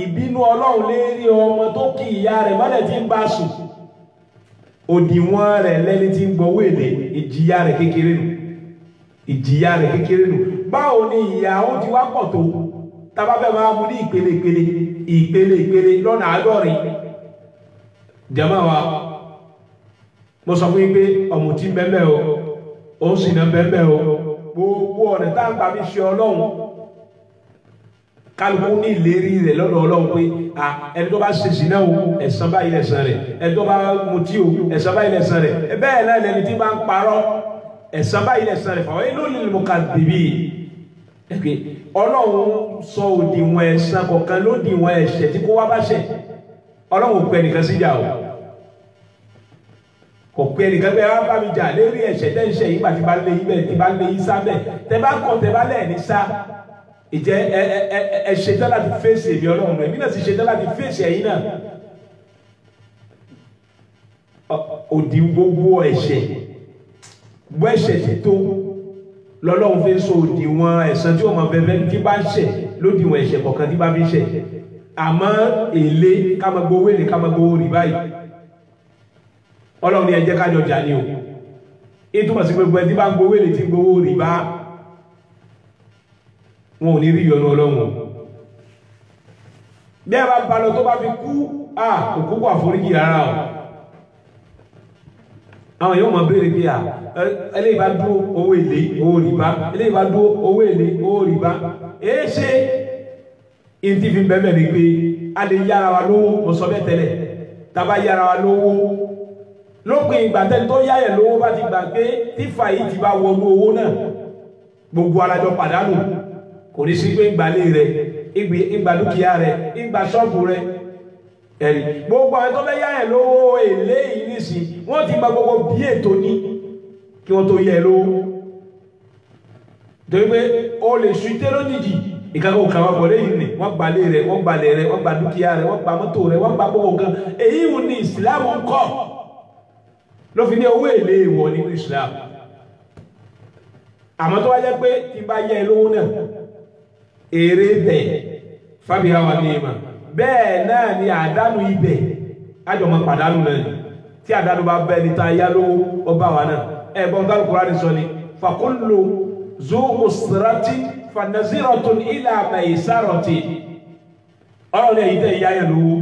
ìbínú Ọlọ́run lérí ọmọ tó kí ìyá rẹ̀ mọ́lẹ̀ tí ń bá sùn òdìwọ̀n rẹ̀ lẹ́ni tí ń gbọ́wọ́ èlé ìjìyà rẹ̀ kékeré nù báwo ni ìyà ó ti wá pọ̀ tó tàbábẹ́ máa mú ní ìpele lọ́nà àádọ́rin jàmáà wa mo sọ fún yín pé ọmọ tí bẹ́ẹ̀ ó sì ná bẹ́ẹ̀ o gbogbo ọ̀nà tá ń gbà fi ṣe Ọlọ́run kálukú ní ìlérí rẹ̀ lọ́dọ̀ Ọlọ́run pé ẹni tó bá ṣe sí náà ẹ̀san báyìí lẹ̀san rẹ̀ ẹni tó bá mutí o ẹ̀san báyìí lẹ̀san rẹ̀ bẹ́ẹ̀ náà lẹni tí bá ń parọ́ ẹ̀san báyìí lẹ̀san rẹ̀ fàwọn inú lil mukaththibin Ọlọ́run sọ òdiwọ̀n ẹ̀san kọ̀ọ̀kan lódiwọ̀n ẹ̀ṣẹ̀ tí kó wá bá ṣẹ̀ Ọlọ́run pẹ̀ nìkan síjà o kò pé ẹnìkan pé wá bá mi jà lérí ẹ̀ṣẹ̀ tẹ́ ń ṣe yìí bàtí bá lé yín bẹ́ẹ̀ tí bá lé yín sá bẹ́ẹ̀ tẹ́ bá kọ̀ tẹ́ bá lẹ̀ ní sá ìjẹ́ ẹ ṣetán láti fèsì èmi Ọlọ́run èmi náà sì ṣetán láti fèsì ẹ̀yin náà. Òdì gbogbo ẹ̀ṣẹ̀ gbọ́ ẹ̀ṣẹ̀ ti tó lọ́lọ́run fi ń so òdiwọ̀n ẹ̀san tí ó mọ bẹ̀bẹ̀ tí bá ń ṣẹ̀ lódiwọ̀n ẹ̀ṣẹ̀ kọ̀ọ̀kan tí bá fi ń ṣẹ̀ àmọ́ èlé ká máa gbowó èlé ká máa gbowó rí báyìí Ọlọ́run ní ẹ jẹ́ ká jọ jà ní o ìtumọ̀ sí gbogbo ẹ tí bá ń gbowó èlé tí gbowó rí bá wọn ò ní rí ìyọnu Ọlọ́run bí ẹ bá balọ̀ tó bá fi kú òkú kò àforíjì rárá o àwọn yóò mọ̀ béèrè bí eléyìí bá dúró owó èlé owó rìbá eléyìí bá dúró owó èlé owó rìbá èé ṣe ìdí fi bẹ́ẹ̀ ni pé a lè yára wa lówó mo sọ bẹ́ẹ̀ tẹ́lẹ̀ tàbá yára wa lówó lópin ìgbà tẹ́ni tó yáyẹ̀ lówó bá ti gbà pé tífà yìí ti bá wọnú owó náà gbogbo alájọ pàdánù kò ní sí pé ìgbàlé rẹ ìgbà dúkìá rẹ ìgbà ṣọ́ọ̀bù rẹ ẹ̀rí gbogbo àwọn tó fẹ́ yáyẹ̀ lówó èlé yìí nísìn wọ́n ti gba gbogbo bí ètò ní kí wọ́n tó yẹ lówó torí pé o lè ṣu tẹ́lọ́ nìjì ìkàkọ̀ òkàwà bọ̀ lẹ́yìn ni wọ́n gbalé rẹ̀ wọ́n gbalẹ̀ rẹ̀ wọ́n gba dúkìá rẹ̀ wọ́n gba mọ́tò rẹ̀ wọ́n gba gbogbo nǹkan èyí wù ní ìsìlámù ń kọ́ ló fi ní owó èlé ìwọ̀ nínú ìsìlámù àmọ́ tó wá jẹ́ pé tí bá yẹ lówó náà èrè bẹ̀ fábíhá wa ní ìmọ̀ bẹ́ẹ̀ náà ni àdánù ibẹ̀ ájọmọ̀ pàdánù náà tí àdánù bá bẹ́ẹ̀ ní ta yá lówó ọba wa náà ẹ̀bọ̀n tó Al-Qur'ani sọ ni fakullu zu usrati fanaziratun ila maisarati ọ̀rọ̀ ní èyí tẹ́ ìyá yẹn lówó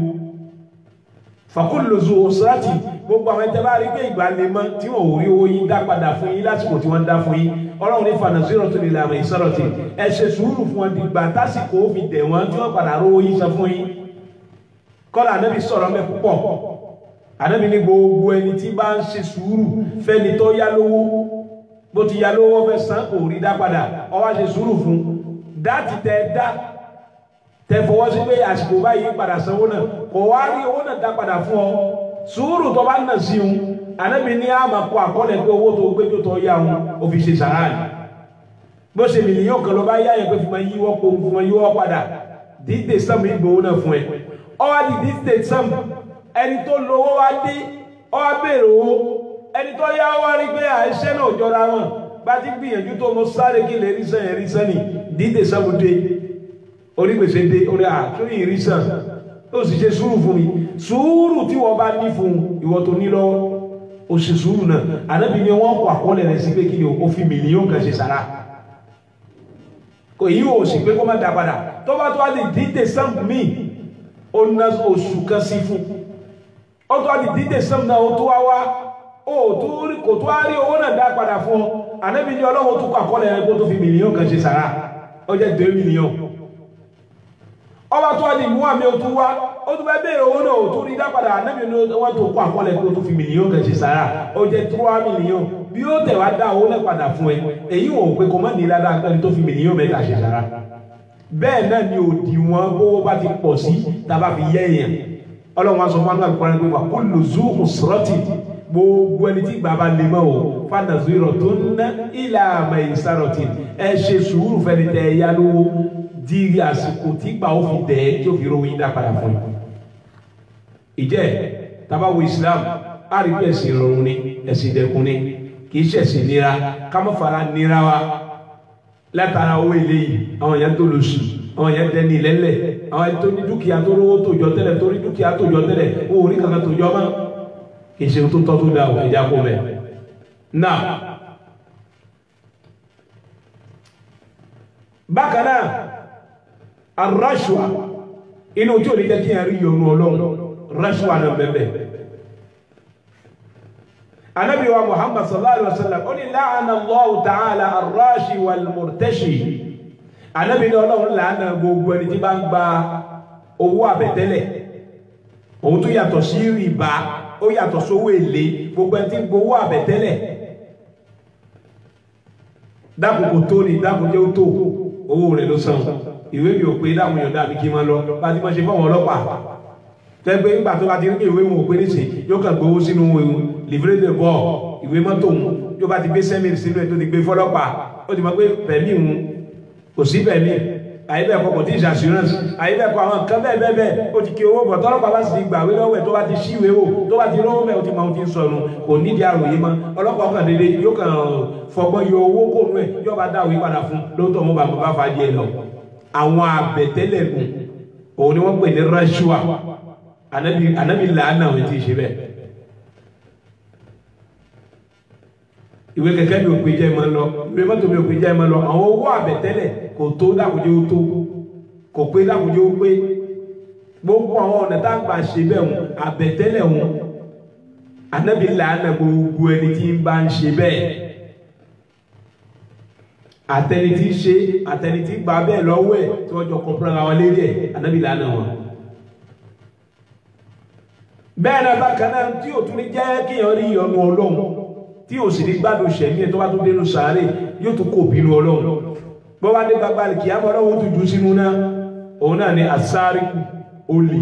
fakullu zu usrati gbogbo àwọn ẹ̀tẹ́ bá rí pé ìgbà lè mọ́ tí wọ́n ò rí owó yín dá padà fún yín lásìkò tí wọ́n dá fún yín ọlọ́run ní fanaziratun ila maisarati ẹ ṣe sùúrù fún wọn dìgbà tásìkò ó fi dẹ̀ wọ́n tí wọ́n padà rówó yín san fún yín kọ́lá Ànábì sọ̀rọ̀ mẹ́ púpọ̀ Ànábì ní gbogbo ẹni tí bá ń ṣe sùúrù fẹ́ni tó yá lówó bó ti yá lówó fẹ́ san kò rí dá padà ó wá ṣe sùúrù fún dáàtì tẹ fọwọ́ sí pé àsìkò báyìí padà sanwó náà kò wá rí owó náà dá padà fún ọ sùúrù tó bá nà sí un Ànábì ní àmà kó àkọọ́lẹ̀ pé owó tó gbéjò tó yá un ó fi ṣe sàráàlì bó ṣe mílíọ̀nù kan ló bá yá yẹn pé fi máa yíwọ́ pò fi máa yíwọ́ padà dídè sàmù ìgbòho náà fún ẹ ọwá di dídè sàmù ẹni tó lówó wá dé ọwá béèrè owó ẹni tó yá wá rí pé àìṣẹ́ náà jọra wọn bá ti gbìyànjú tó mo sáré kí lè rí sàn ní dídè sàmù dé onígbèsè dé orí àtúrí ìrísàn ó sì ṣe sùúrù fún mi sùúrù tí wọ́n bá ní fún ìwọ tó ní lọ́wọ́ ó ṣe sùúrù náà Ànábì ni wọ́n kọ àkọọ́lẹ̀ rẹ̀ sí pé kí ni ó fi mílíọ̀nù kan ṣe sàrà kò yí ò sì pé kó má dá padà tó bá tó wá lè dídè sàmù míì ó ná oṣù kan sí fún ó tó wá lè dídè sàmù náà ó tó wá kò tó wá rí owó náà dá padà fún ọ Ànábì ni Ọlọ́run tó kọ àkọọ́lẹ̀ rẹ̀ kó tó fi mílíọ̀nù kan ṣe sàrà ó jẹ́ 2 mílíọ̀nù ọba tó wá ní mú àmì òtún wá ó tún fẹ́ bèèrè owó náà òtún rí dápadà Ànábì ní wọ́n tó kó àkọọ́lẹ̀ tó fi mílíọ̀nù kan ṣe sára ó jẹ́ 3 mílíọ̀nù bí ó tẹ̀ wá dá owó náà padà fún ẹ èyí ò pé kò mọ́ ní ládàá pẹ́ni tó fi mílíọ̀nù mẹ́ta ṣe sára bẹ́ẹ̀ náà ni òdiwọ̀n owó bá ti pọ̀ sí tàbá fi yẹ èèyàn Ọlọ́run wá sọ fún Al-Qur'an pé wà kullu zu usrati gbogbo ẹni tí bàbá lè mọ́ o fanaziratun ila maisarati ẹ ṣe sùúrù fẹ́ni tẹ́ yá lówó di àsìkò tí gbà ó fi dẹ̀ tí ó fi rówó yín dá padà fún yín ìjẹ́ tabawo Islam a rí bí ẹ̀sìn ìrọ̀rùn ni ẹ̀sìn ìdẹ̀kùn ni kì í ṣẹ̀sìn nira ká má fara nira wa látara owó ilé yìí àwọn èèyàn tó lò sí àwọn èèyàn dẹni ìlẹ́lẹ̀ àwọn èèyàn tó ní dúkìá tó rówó tó jọ tẹ́lẹ̀ tó rí dúkìá tó jọ tẹ́lẹ̀ ó rí kankan tó jọ mọ́ kì í ṣe tó tọ́ tó dá o ẹ̀já kó mẹ́ náà bákan náà arrashwa inú tí ò ní jẹ́ kí a rí yọnu Ọlọ́run rashwa náà bẹ̀bẹ̀ Ànábì wa Muhammad sallallahu alaihi wasallam ó ní la'ana Allahu ta'ala arrashi wal murtashi Ànábì ní Ọlọ́run làánà gbogbo ẹni tí bá ń gba owó àbẹ̀tẹ́lẹ̀ òun tó yàtọ̀ sí rìbá ó yàtọ̀ sówó èlé gbogbo ẹni tí ń gbowó àbẹ̀tẹ́lẹ̀ dákòókò tó ní dákòókò tó owó rẹ̀ ló san ìwé mi ò pé dáhùn yọ̀ǹda àbí kí n máa lọ bá ti máa ṣe fáwọn ọlọ́pàá tẹ́gbẹ́ nígbà tó bá ti rí ìwé wọn ò pé níṣe yóò kàn gbowó sínú livret de bord ìwé mọ́tò òun yóò bá ti gbé sẹ́mìlì sínú ẹ̀ tó ti gbé fọ́lọ́pàá ó ti mọ̀ pé pẹ̀mí òun kò sí pẹ̀mí àyíbẹ̀kọ kò tí ì ṣàṣírẹ́nsì àyíbẹ̀kọ àwọn nǹkan bẹ́ẹ̀ ó ti kí owó bọ̀ tọ́lọ́pàá bá sì ti gbàwé lọ́wọ́ ẹ̀ tó bá ti ṣíwèé wò tó bá ti rọ́wọ́ mẹ́ ó ti máa ti ń sọnù kò nídìí àròyé mọ́ ọlọ́pàá kan dédé yóò kàn fọgbọ́n yọ owó kò nú ẹ̀ yóò bá dá òwe padà fún lóòótọ́ mo bá fa díẹ̀ lọ. àwọn àbẹ̀tẹ́lẹ̀ gùn òun ni wọ́n pè ní rashua anabi làánà òun ti ṣe bẹ́ẹ̀. ìwé kẹ̀kẹ́ mi ò pè jẹ́ ìmọ̀ lọ ìwé mọ́tò mi ò pè jẹ́ ìmọ̀ lọ àwọn owó àbẹ̀tẹ́lẹ̀ kò tó dàkúnjẹ́ ó tó kò pé dàkúnjẹ́ ó pé gbogbo àwọn ọ̀nà tá a gbà ṣe bẹ́ẹ̀ wọn àbẹ̀tẹ́lẹ̀ wọn anabi làánà gbogbo ẹni tí ń bá ń ṣe bẹ́ẹ̀ àtẹni tí ṣe àtẹni tí gbà bẹ́ẹ̀ lọ́wọ́ ẹ̀ tí wọ́n jọ kọ̀ọ̀pọ̀lọpọ̀ àwọn lérí ẹ̀ anabi làánà wọn. bẹ́ẹ̀ náà bákan náà tí ò tún ní jẹ́ kéèyàn rí ìyọnu Ọlọ́run tí ò sì ní gbádùn ṣẹ̀mí ẹ̀ tó bá tún dénú sàárè yóò tún kó bínú Ọlọ́run bọ́ wá dé gbàgbà kìí àmọ́ Ọlọ́run tún jù sínú náà òun náà ni àsáárì olè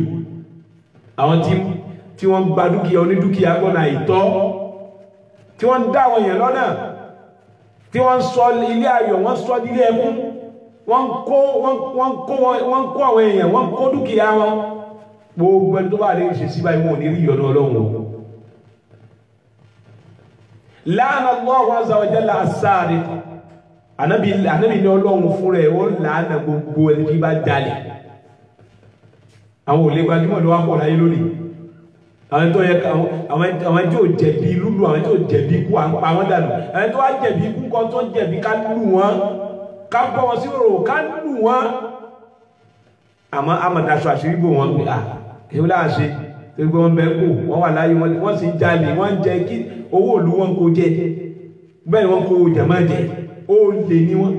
àwọn tí wọ́n gba dúkìá onídúkìá gbọ́nà àìtọ́ tí wọ́n dá àwọn èèyàn lọ́nà tí wọ́n sọ ilé ayọ̀ wọ́n sọ ilé ẹkún wọ́n kó àwọn èèyàn wọ́n kó dúkìá wọn gbogbo ẹni tó bá lè ṣe síbáyé wọn ò ní rí ìyọnu Ọlọ́run. láàánà Allahu azza wa jalla as-sariq ànábì ní Ọlọ́run fún rẹ̀ ó láàánà gbogbo ẹni tí bá jalè. àwọn olè gbajúmọ̀ ló wá pọ̀ láyé lónìí àwọn tó yẹ àwọn tí ò jẹ̀bi lúlù àwọn tí ò jẹ̀bi ikú à ń pa wọ́n dànù àwọn tó wá jẹ̀bi ikú kan tó jẹ̀bi ká lù wọ́n ká bọ́ wọn sí òrò ká lù wọ́n àmọ́ amọ̀daṣọ àṣírí bò wọ́n pé èyí láà ṣe torí pé wọ́n bẹ kó wọ́n wà láyé wọ́n sì ń jalè wọ́n ń jẹ kí owó òlu wọn kó jẹ bẹ́ẹ̀ wọ́n kó jẹ̀mọ́ jẹ ó lè ní wọ́n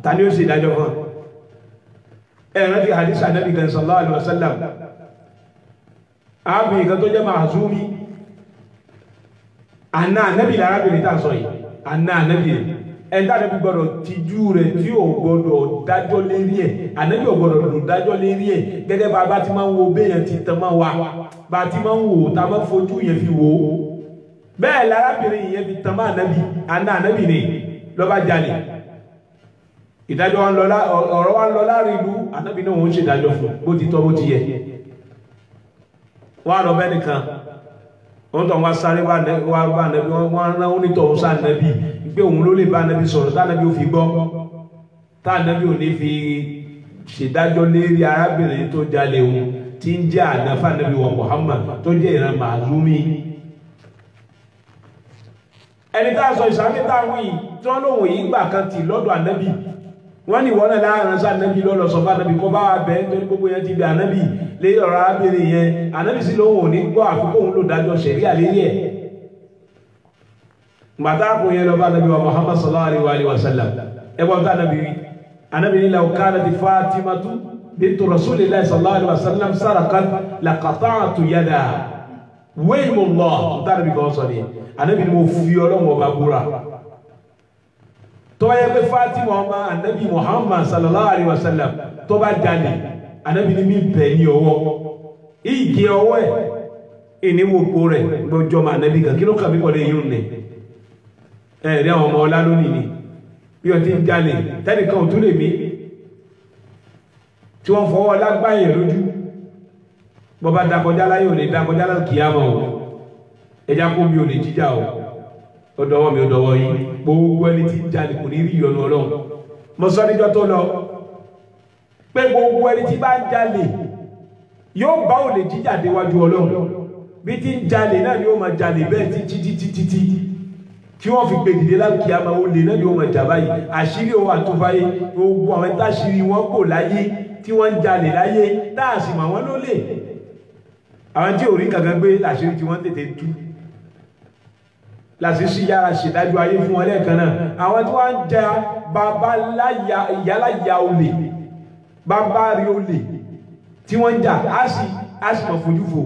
ta ni ó sì dájọ́ fún ẹ̀rọ ti hadith anabi kan sallallahu alaihi wasallam arábìnrin kan tó jẹ́ Mahzumi àna anabi lárábìnrin tá a sọ yìí àna anabi ẹ̀dá anabi gbọ́dọ̀ tijú rẹ̀ tí ò gbọ́dọ̀ dájọ́ lérí ẹ̀ anabi ò gbọ́dọ̀ lò dájọ́ lérí ẹ̀ gẹ́gẹ́ bá a bá ti máa ń wo béèyàn ti tán máa wà bá a ti máa ń wò tá a máa fojú yẹn fi wò ó bẹ́ẹ̀ lárábìnrin yẹn fi tán máa anabi àna anabi ni lọ́ba jalè ìdájọ́ ọ̀rọ̀ wa ń lọ láàrin ìlú ànábì náà wọ́n ń ṣe ìdájọ́ fún bó ti tọ́ bó ti yẹ wọ́n á lọ bẹ́ẹ̀ nìkan wọ́n tọ́ wá sáré wá bá ànábì wọ́n rán onítọ̀hún sá ànábì pé òun ló lè bá ànábì sọ̀rọ̀ tá ànábì ò fi gbọ́ tá ànábì ò ní fi ṣèdájọ́ lérí arábìnrin tó jalè òun tí ń jẹ́ ànáfà ànábì wa Muhammad tó jẹ́ ìran Mahzumi ẹni tá a sọ ìsàmì táwọn yìí tí wọ́n lóhùn yìí gbà kan tì lọ́dọ̀ ànábì wọ́n ní wọ́n náà láàrín sáà nẹ́bí lọ́lọ́ sọ fún ànábì kọ́ bá wà bẹ́ẹ̀ nítorí gbogbo yẹn ti bẹ ànábì lé ọ̀rọ̀ arábìnrin yẹn ànábì sí lóhùn òní gbọ́ àfikún òun ló dájọ́ ṣẹ̀rí àlérí ẹ̀ gbàtà kò yẹn lọ bá ànábì wa Muhammad sallallahu alaihi wa sallam ẹgbọ́n ká ànábì rí ànábì ní law kanati Fatimatu bintu rasulillahi sallallahu alaihi wa sallam saraqat laqata'tu yadaha waymullah ntàbí kan sọ ni ànábì ni mo fi ọlọ́wọ́ bá búra tó yẹ pé Fatima ọmọ anabi Muhammad sallallahu alaihi wasallam tó bá jalè anabi ni mi bẹ̀ ní ọwọ́ ìgé ọwọ́ ẹ̀ ìníwòkó rẹ̀ gbọ́jọ́ ma anabi kan kí ló kàbí kọ́lé yìí nì ẹ̀rí àwọn ọmọ ọlá lónìí ni bí wọ́n ti ń jalè tẹ́nìkan ò tún lè mí tí wọ́n fọwọ́ lágbáyẹ̀ lójú bọ́bá dakọjá láyé ò lè dakọjá láyé kìyàmọ̀ ò ẹjá kó mi ò lè jíjà ò ọdọwọ́ mi ọdọwọ́ yìí gbogbo ẹni tí jalè kò ní rí ìyọnu Ọlọ́run mo sọ níjọ́ tó lọ pé gbogbo ẹni tí bá ń jalè yóò bá olè jíjà déwájú Ọlọ́run bí tí ń jalè náà ni ó máa jalè bẹ́ẹ̀ títí tí wọ́n fi gbé dìde lákìyàmá olè náà ni ó máa jà báyìí àṣírí òun àtúbáyé gbogbo àwọn táṣírí wọn kò láyé tí wọ́n ń jalè láyé táàsì mà wọ́n lólè àwọn tí ò rí kankan gbé àṣírí tí wọ́n tètè tú láti sí yára ṣèdájú ayé fún wọn lẹ́ẹ̀kan náà àwọn tí wọ́n ń jẹ bàbá ìyáláyà olè bàbá rí olè tí wọ́n ń jà á sì mọ̀ fojú fò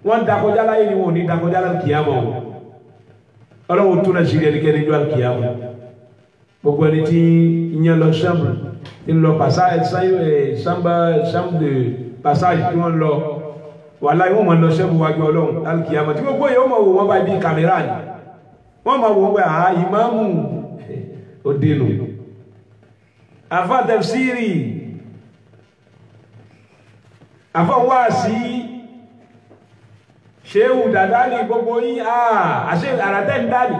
wọ́n dakọjá láyé ni wọn ò ní dakọjá láyé kìyàmọ̀ Ọlọ́run tó náà ṣe rí ẹnikẹ́ni ní ọjọ́ kìyàmọ̀ gbogbo ẹni tí ìyẹn lọ chambre tí ń lọ chambre de passage tí wọ́n lọ wàláhì wọ́n mọ̀ lọ chambre wájú Ọlọ́run alkiyama tí gbogbo yẹn wọ́n mọ̀ wò wọ́n bá bí kàmẹ́rà ni wọ́n mọ̀ wò wọ́n pé ìmáàmù ó dénú àfá tafsiri àfá wáàsí ṣéhù dàdá ní gbogbo yí àṣẹ àràtẹ́ ń dání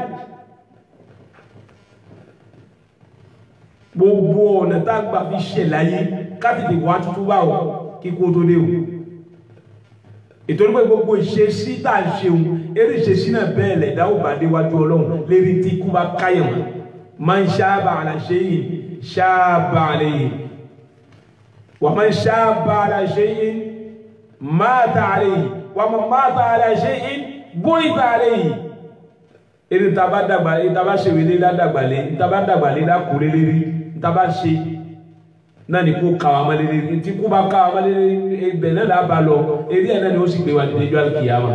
gbogbo ọ̀nà tá gbà fi ṣe láyé káfìdì wà tútù bá ọ̀ kíkó tó léwu ìtorí pé gbogbo ìṣesí tá ń ṣeun eré ìṣesí náà bẹ́ẹ̀ lẹ̀dá ò bá déwájú Ọlọ́run lérí tí kú bá káyẹ̀ mọ́ man ṣáàbà àlàṣe yìí ṣáàbà àlẹ́ yìí wà man ṣáàbà àlàṣe yìí máta àlẹ́ yìí wà man máta àlàṣe yìí bóyìí àlẹ́ yìí eré tàbá dàgbà lé tàbá ṣe wèlé ládàgbàlé tàbà dàgbàlé lákùré lérí tàbá ṣe náà ni kó kàwà mọ́ lérí tí kú bá kàwà mọ́ lérí ibẹ̀ náà lábà lọ eré ẹ̀ náà ni ó sì gbé wa ní ẹjọ́ àkìyàmà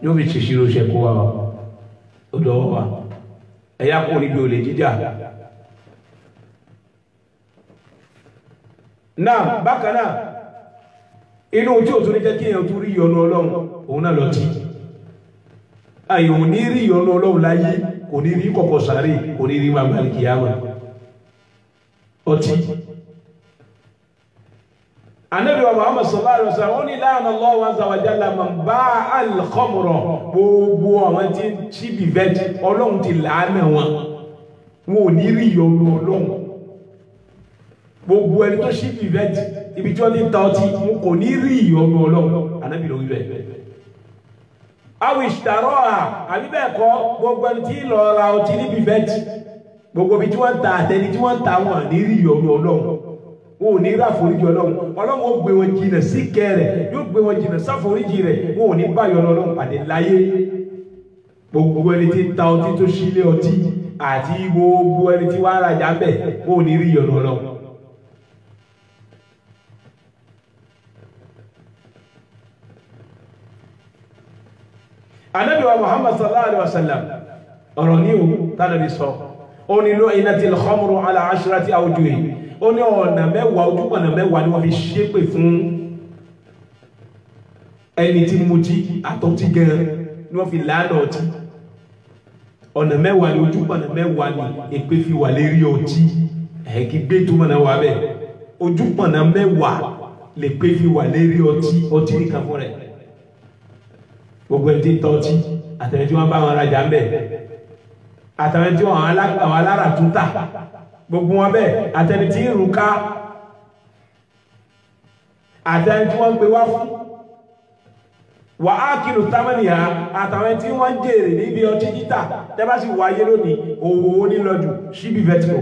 yóò fi ṣèṣirò ṣẹ̀kọ́ wa ó dọ̀wọ́ wa ẹ̀yà kò níbi olè jíjà náà bákanáà inú tí ó tún ní jẹ́ kí èèyàn tún rí ìyọ́nú Ọlọ́run òun náà lọ tí àyòun ní rí ìyọ́nú Ọlọ́run láyé kò ní rí kọ̀kọ̀ sáré kò ní rí magbàlì kìyàmà ọtí Ànábì wa Muhammad sallallahu alaihi wasallam ó ní la'ana Allahu azza wa jalla man ba'a al-khamra gbogbo àwọn tí ṣíbì vẹ́tì Ọlọ́run ti làánà wọn ò ní rí ìyọ́nú Ọlọ́run gbogbo ẹni tó ṣíbì vẹ́tì ibi tí wọ́n ní ta ọtí wọn kò ní rí ìyọ́nú Ọlọ́run Ànábì ló wí bẹ́ẹ̀ àwìṣtàrọ́ àbíbẹ̀ẹ̀kọ́ gbogbo ẹni tí lọ ra ọtí níbi vẹ́tì gbogbo ibi tí wọ́n ta àtẹni tí wọ́n ta wọn ní rí ìyọ́nú Ọlọ́run wọn ò ní rà foríjì Ọlọ́run Ọlọ́run ó gbé wọn jìnà sí kẹrẹ̀ yóò gbé wọn jìnà sáforíjì rẹ̀ wọn ò ní bá ìyọ́nú Ọlọ́run pàdé láyé gbogbo ẹni tí ta ọtí tó sílé ọtí àti gbogbo ẹni tí wàá rajà bẹ̀ wọn ò ní rí ìyọ́nú Ọlọ́run. Ànábì wa Muhammad sallallahu alaihi wasallam ọ̀rọ̀ ní o tánàbí sọ ó ní lu'inatil khamru ala 'ashrati awjuh ó ní ọ̀nà mẹ́wàá ojúpọ̀nà mẹ́wàá ni wọ́n fi ṣépè fún ẹni tí mú tí àtọ́tí gan ni wọ́n fi láàánà ọtí ọ̀nà mẹ́wàá ni ojúpọ̀nà mẹ́wàá ni èpè fi wà lérí ọtí ẹ̀kí gbé túnmọ̀ náà wà bẹ́ẹ̀ ojúpọ̀nà mẹ́wàá lè pé fi wà lérí ọtí nìkan fún rẹ̀ gbogbo ẹni tí ń tọ́tí àtẹ̀wẹ̀ tí wọ́n bá wọn rajà ń bẹ̀ àtẹ̀wẹ̀ tí wọ́n àwọn alára tún tà gbogbo wọn bẹ́ẹ̀ àtẹ̀wẹ̀ tí ń rùká àtẹ̀wẹ̀ tí wọ́n gbé wá fún wà á kìlù támánìyà àtàwẹ̀ tí wọ́n jèrè níbi ọtí títà tẹ́bá sì wáyé lónìí owó onílọ́dù síbi vẹ́tìkò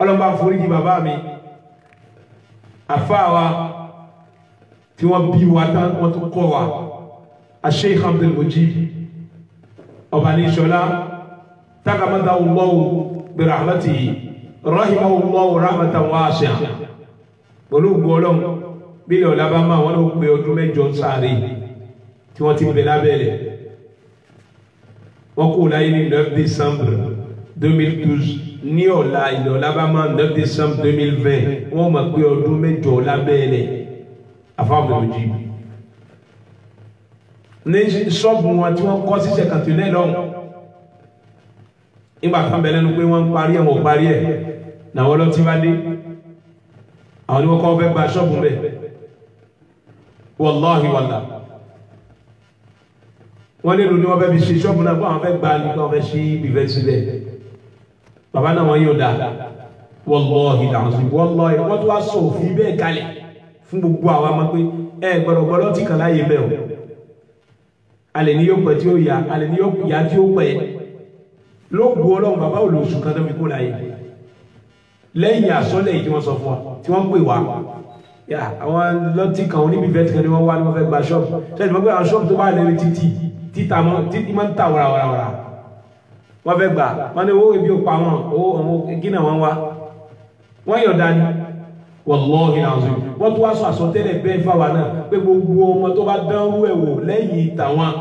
ọlọ́mbà foríjì bàbá mi àfáà wa tí wọ́n bí wa tán wọ́n tún kọ́ wa Sheikh Abdul Mujib ọba ní ṣọlá takamada Allahu bi rahmatihi rahimahu Allahu rahmatan wasi'a pẹ̀lú gbọ́lọ́n bílẹ̀ ọ̀lábá máa wọ́n ló pé ọdún mẹ́jọ sáré tí wọ́n ti bẹ̀ lábẹ́lẹ̀ wọ́n kó láyé ní 9 décembre 2012 ní ọ̀la ilẹ̀ ọ̀lábá máa 9 décembre 2020 wọ́n mọ̀ pé ọdún mẹ́jọ lábẹ́lẹ̀ afáàmùlòjì ní ṣọ́ọ̀bù wọn tí wọ́n kọ́ sí ṣẹ̀kàtúlẹ̀ lọ́wọ́ nígbà kan bẹ̀rẹ̀ lẹ́nu pé wọ́n ń parí ẹ̀wọ̀n parí ẹ̀ náà wọ́n lọ tí bá dé àwọn ni wọ́n kọ́ fẹ́ gba ṣọ́ọ̀bù rẹ̀ wallahi wallah wọ́n lè lò ní wọ́n fẹ́ fi ṣe ṣọ́ọ̀bù náà fún àwọn fẹ́ gba nípa wọ́n fẹ́ ṣe ibìfẹ́ sílẹ̀ bàbá náà wọ́n yóò dá wallahi làwọn wallahi wọ́n tó wá sọ òfin bẹ́ẹ̀ kalẹ̀ fún gbogbo àwọn ọmọ pé ẹ gbọ́dọ̀ tí kan láyé bẹ́ẹ̀ o alẹ́ ní yóò pẹ̀ tí ó yá alẹ́ ní yóò yá tí ó pẹ̀ ló gbọ́ Ọlọ́run bàbá ò lóṣù kan tó fi kó láyé lẹ́yìn àsọ́lẹ̀ tí wọ́n sọ fún wa tí wọ́n pè wá àwọn lọ́tí kan oníbi vet kan ni wọ́n wá ní wọ́n fẹ́ gba ṣọ́ọ̀bù ṣẹ́ni wọ́n gbé àwọn ṣọ́ọ̀bù tó bá lẹ́rí títà máa ń tà wàràwàrà wọ́n fẹ́ gbà wọ́n ní owó ibi òpa wọn owó ọmọ gínà wọn wá wọ́n yọ̀ dání wallahi azim wọ́n tó wá sọ àsọtẹ́lẹ̀ bẹ́ẹ̀ fáwa náà pé gbogbo ọmọ tó bá dánwó ẹ̀ wò lẹ́yìn tàwọn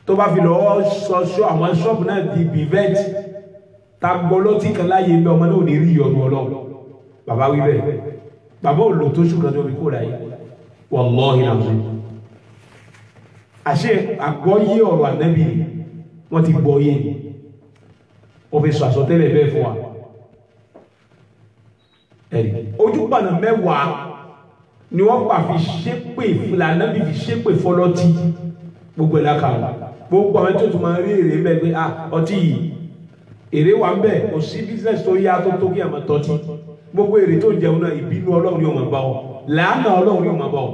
tó bá fi lọ́wọ́ sọ àwọn ṣọ́ọ̀bù náà di bivet ta gbọ́lọ́tí kan láyé ń bẹ ọmọ náà ò ní rí ìyọnu Ọlọ́run bàbá wí bẹ́ẹ̀ bàbá ò lò tó ṣùgbọ́n tó fi kó láyé wallahi alazim àṣẹ àgbọ́yé ọ̀rọ̀ Ànábì wọ́n ti gbọ́yé wọ́n fi sọ àsọtẹ́lẹ̀ bẹ́ẹ̀ fún wa ẹ̀rí ojúpànà mẹ́wàá ni wọ́n pa fi ṣépè fúlànà bí fi ṣépè fọlọ́tí gbogbo ẹ̀dá kan gbogbo àwọn tó tún máa rí èrè ń bẹ pé ọtí yìí èrè wà ń bẹ kò sí business tó yá tó kí àmọ́ tọ́tí gbogbo èrè tó jẹun náà ìbínú Ọlọ́run yóò máa bá ọ làánà Ọlọ́run yóò máa bá ọ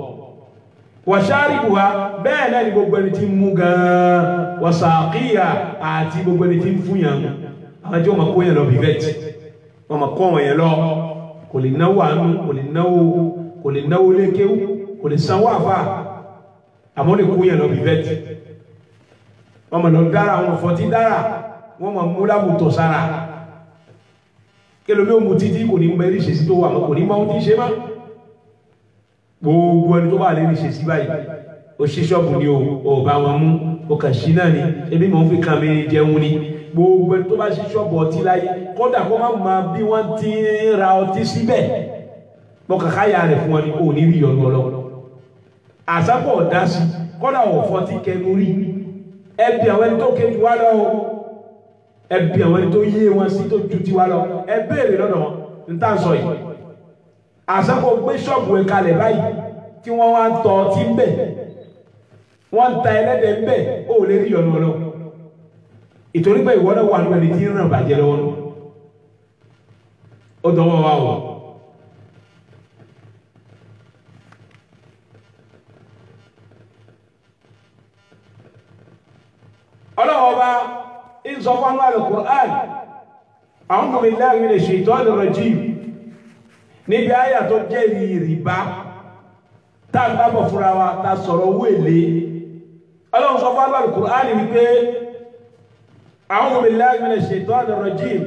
wàṣáàrí wa bẹ́ẹ̀ náà ni gbogbo ẹni tí ń mú gan-an wàṣàkíyà àti gbogbo ẹni tí ń fún yàn àwọn tí wọ́n máa kó yẹn lọ bìvẹ́tì wọ́n máa kọ́ wọn yẹn lọ kò lè náwó àánú kò lè náwó lékéwú kò lè sanwó àfà àmọ́ lè kó yẹn lọ bìvẹ́tì wọ́n máa lọ dára àwọn fọ́tí dára wọ́n máa mú lábùtọ̀ sára kélo bí ó mu títí kò ní mẹ́rí ṣe sí tó wà kò ní máa ń tí ṣe má gbogbo ẹni tó bá lè rí ṣe sí báyìí ó ṣí ṣọ́ọ̀bù ni ó bá wọn mú ó kà sí náà ni ebi mọ̀ ń fi kàn mí jẹun ni gbogbo ẹni tó bá ṣí ṣọ́ọ̀bù ọtí láyé kódà kó má máa bí wọ́n ti ń ra ọtí síbẹ̀ mọ́ kàkà yà rẹ̀ fún wọn ni ó ní rí ọ̀nà Ọlọ́run àsápọ̀ ọ̀dá sí kódà ọ̀fọ́ ti kẹnu rí ẹbí àwọn ẹni tó kéjù wá lọ ẹbí àwọn ẹni tó yé wọn sí tó ju ti wá lọ ẹ béèrè lọ́dọ̀ wọn ní tá à ń sọ yìí àsápọ̀ gbé ṣọ́ọ̀bù ẹ̀ kalẹ̀ báyìí tí wọ́n wá ń tọ ọtí ń bẹ̀ wọ́n ń ta ẹlẹ́dẹ̀ ń bẹ̀ ó lè rí ọ̀nà Ọlọ́run ìtorí pé ìwọ náà wà ní ẹni tí ń ràn bàjẹ́ lọ́wọ́ nù ó dánwọ́ wá wọ̀ ọlọ́wọ́ bá ń sọ fún àwọn Al-Qur'an a'udhu billahi minash shaitanir rajim níbi àyà tó jẹ́ ìrìbá tá a bá bọ̀ fúnra wa tá a sọ̀rọ̀ owó èlé ọlọ́wọ́ sọ fún àwọn Al-Qur'an wípé أعوذ بالله من الشيطان الرجيم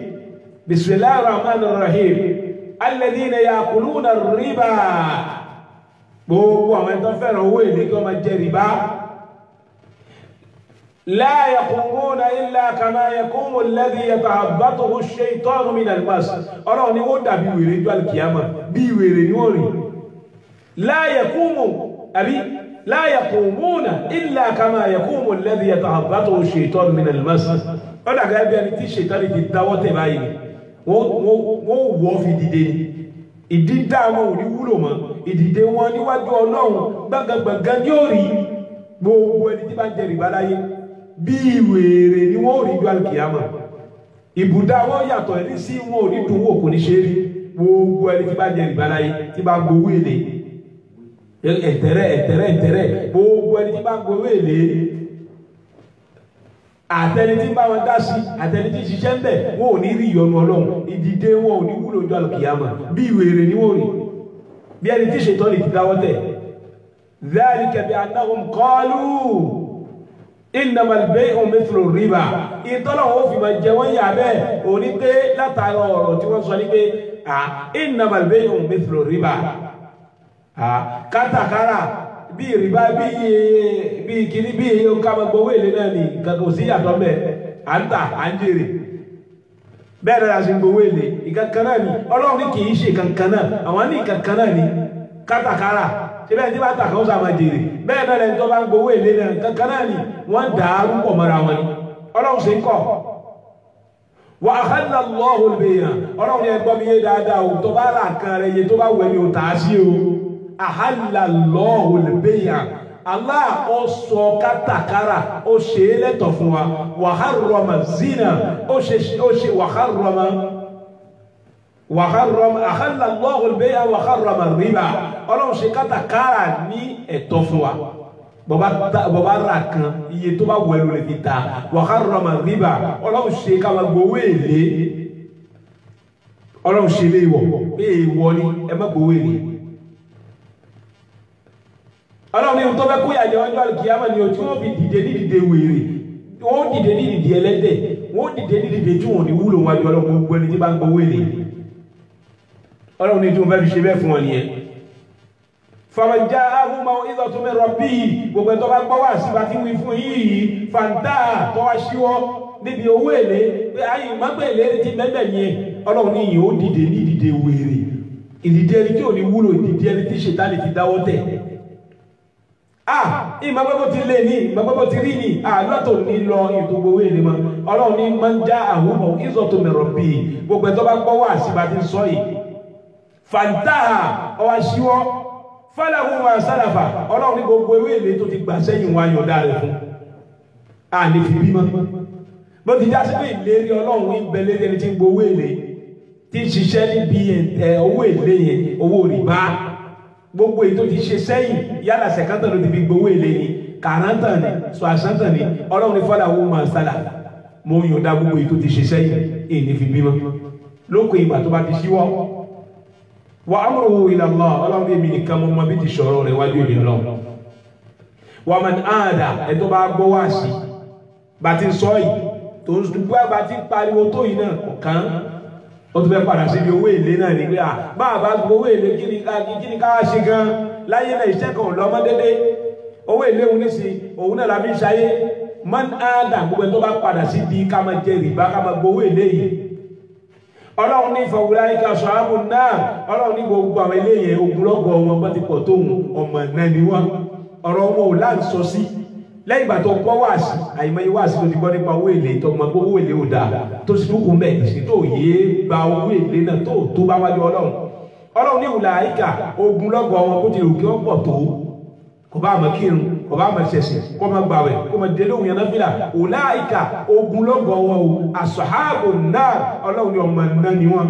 بسم الله الرحمن الرحيم الذين يأكلون الربا gbogbo àwọn ẹ̀tọ́ fẹ́ràn owó èlé kí wọ́n máa jẹ rìbá لا يقومون إلا كما يقوم الذي يتخبطه الشيطان من المس ọ̀rọ̀ ni wọ́n dàbí wèrè jọ alkiyama bí wèrè ni wọ́n rí لا يقومون إلا كما يقوم الذي يتخبطه الشيطان من المس ọ̀dà gẹ́gẹ́ bí ẹni tí ṣètọ́lì ti dáwọ́ tẹ̀ báyìí wọ́n wọ́ fi dìde ni ìdídá wọn ò ní wúlò mọ́ ìdìde wọn níwájú Ọlọ́run gbàngàngbàngàn yóò rí gbogbo ẹni tí bá ń jẹ rìbá láyé bí wèrè ni wọ́n ò rí ju alkiyama ìbùdá wọn yàtọ̀ ẹni sí wọn ò ní dùn wò kò ní ṣe rí gbogbo ẹni tí bá ń jẹ rìbá láyé tí bá ń gbowó èlé ẹ̀tẹ̀rẹ̀ gbogbo ẹni tí bá ń gbowó èlé àtẹni tí bá wọn dá sí àtẹni tí ṣiṣẹ́ ń bẹ̀ wọn ò ní rí ìyọnu Ọlọ́run ìdìde wọn ò ní wúlò jọ alkiyama bí wèrè ni wọ́n rí bí ẹni tí ṣètọ́ lè ti dáwọ́ tẹ̀ dhalika bi annahum qalu innamal bay'u mithlu riba ìtọ́lọ̀ wọn fi máa jẹ wọ́n yà bẹ́ẹ̀ òní pé látara ọ̀rọ̀ tí wọ́n sọ ní pé innamal bay'u mithlu riba kátàkárà bí rìbá bí kìíní bí èyí ń ká máa gbowó èlé náà ní kankan sí yàtọ̀ mẹ́ à ń tà à ń jèrè bẹ́ẹ̀ náà ṣe ń gbowó èlé ìkankan náà ni Ọlọ́run ní kì í ṣe kankan náà àwọn ní ìkankan náà ni kátàkárà ṣe bẹ́ẹ̀ tí bá tà kan ó sàmà jèrè bẹ́ẹ̀ náà lẹ́ni tó bá ń gbowó èlé náà kankan náà ni wọ́n dàárú pọ̀ mọ́ra wọn ni Ọlọ́run ṣe ń kọ́ wa ahalla Allahu al-bay'a Ọlọ́run ní ẹgbọ́n mi yé dáadáa o tó bá rà kan rẹ̀ iye tó bá wẹ̀ ni o tà á sí o ahalla Allahu al-bay'a Allah ó sọ kátàkárà ó ṣe é lẹ́tọ̀ fún wa wa harrama zina ó ṣe wa harrama ahalla Allahu al-bay'a wa harrama riba Ọlọ́run ṣe kátàkárà ní ẹ̀tọ́ fún wa bọ̀bá rà kan iye tó bá wẹ̀lú lè fi ta wa harrama riba Ọlọ́run ṣe ká máa gbowó èlé Ọlọ́run ṣe lé ìwọ̀ pé èèwọ̀ ni ẹ má gbowó èlé Ọlọ́run ní tó fẹ́ kó yàjẹ́ ọjọ́ alìkìyàmà ni o tí wọ́n fi dìde ní dìde wèrè wọ́n dìde ní dìde ẹlẹ́dẹ̀ wọ́n dìde ní dìde tí wọ́n ní wúlò wájú Ọlọ́run gbogbo ẹni tí bá ń gbowó èlé Ọlọ́run ní tí wọ́n fẹ́ fi ṣe bẹ́ẹ̀ fún wọn nìyẹn faman ja'ahu maw'izatun min rabbih gbogbo ẹ̀ tó bá gbọ́ wá sí bá ti wí fún yìí fàǹtà tó wá ṣíwọ́ níbi owó èlé ayé má pé ìlérí ti bẹ́ẹ̀ yẹn ọlọ́run ní ìyẹn ó dìde ní ìdìde wèrè ìdìde ẹni tí ò ní wúlò ìdìde ẹni tí ṣètánì ti dáwọ́ tẹ̀ ìmọ̀ gbogbo ti lé ní ìmọ̀ gbogbo ti rí ní lọ́tọ̀ ní lọ ìdúgbò wéèlé mọ́ ọlọ́run ní máa ń já àhúmọ̀ ìzọ̀tò mẹ̀rọ̀ bí gbogbo ẹ̀tọ́ bá gbọ́ wà sí bá ti sọ yìí fàǹtàhà ọwá ṣíwọ́ fọ́láhùn wa sálàfà ọlọ́run ní gbogbo wéèlé tó ti gbà sẹ́yìn wa yọ̀dá rẹ̀ fún ní fi bímọ bó ti já sí pé ìlérí ọlọ́run ń bẹ lérí ẹni tí ń gbowó èlé tí ń ṣiṣẹ́ níbi owó èlé yẹn owó rìbá gbogbo èyí tó ti ṣe sẹ́yìn yálà sẹ̀kántàn ló ti fi gbowó èlé ni kàrántàn ni sọ̀àsántàn ni ọlọ́run ní fọ́lá owó máa sálà mo yọ̀ǹda gbogbo èyí tó ti ṣe sẹ́yìn èyí ní fi bímọ lókè ìgbà tó bá ti ṣíwọ́ wa amruhu ila Allah ọlọ́run ní èmi nìkan mo mọ bí ti ṣọ̀rọ̀ rẹ̀ wájú èmi ọlọ́run wa man aada ẹ̀ tó bá gbọ́ wá sí bá ti sọ yìí tó ń dúpẹ́ bá ti pariwo tó yìí náà kọ̀ọ̀kan ó tún fẹ́ padà síbi owó èlé náà ní pé máa bá owó èlé kí ni ká ṣe gan láyé náà iṣẹ́ kan lọ́mọ dédé owó èlé òun ní sí òun náà la fi ṣayé man áádà gbogbo ẹni tó bá padà síbi ká máa jẹ rìbá ká máa gbowó èlé yìí ọlọ́run ní faulaika ashabun nar ọlọ́run ní gbogbo àwọn eléyìí ogunlọ́gọ̀ wọn bá ti pọ̀ tóun ọmọ náà ni wọn ọ̀rọ̀ wọn ò láǹsọ sí lẹ́yìn ìgbà tó gbọ́ wáàsí àìmọye wáàsí tó ti gbọ́ nípa owó èlé tó mọ̀ pé owó èlé ò dáa tó sì dúkùú mẹ́ ìsìn tó yé gba owó èlé náà tó bá wájú ọlọ́run ní ìwùlà àyíká ogun lọ́gọ̀ wọn kó ti rò kí wọ́n pọ̀ tó kò bá àmọ́ kírun kò bá àmọ́ ṣẹ̀ṣẹ̀ kó máa gbàwẹ̀ kó máa délé òun yẹn náà fìlà ìwùlà àyíká ogun lọ́gọ̀ wọn o ashabun nar ọlọ́run ní ọmọ náà ni wọn.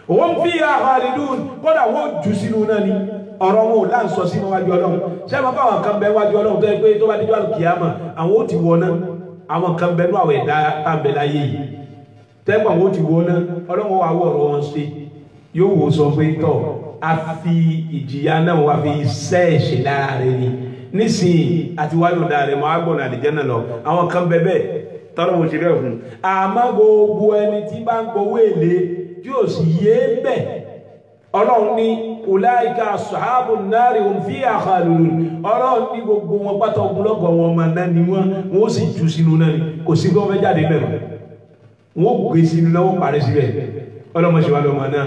òun fi khalidun kódà wọ́n jù sínú náà ni ọ̀rọ̀ wọn ò láǹsọ sí wájú ọlọ́run ṣé máa bá àwọn kan bẹ wájú ọlọ́run tó yẹ pé tó bá díjọ́ àlùkìyámà àwọn ó ti wọ náà àwọn kan bẹ ní àwọn ẹ̀dá tàbí láyé yìí tẹ́gbà wọn ó ti wọ náà ọlọ́run wà wọ̀ ọ̀rọ̀ wọn ṣe yóò wò sọ pé tọ́ a fi ìjìyà náà wà fi sẹ́ẹ̀ṣì lára rẹ ni nísìnyí àti wájú ọ̀dà rẹ máa gbọ̀nà àdìjẹ́ náà lọ àwọn kan bẹ bẹ́ẹ̀ tọ́lọ́ mo ṣe bẹ́ẹ̀ fún àmọ́ gbogbo ẹni tí bá ń gbowó èlé tí ò sì yé bẹ́ẹ̀ ọlọ́run ní ulaika ashabun nari hum fiha khalidun ọlọ́run ní gbogbo wọn pátá ogunlọ́gọ̀ wọn ọmọ náà ni wọ́n sì jù sínú náà ni kò sí gbọ́n fẹ́ jáde bẹ̀rẹ̀ wọ́n gbé sínú náà wọ́n parí síbẹ̀ ọlọ́run ṣe wà lọ́mọ náà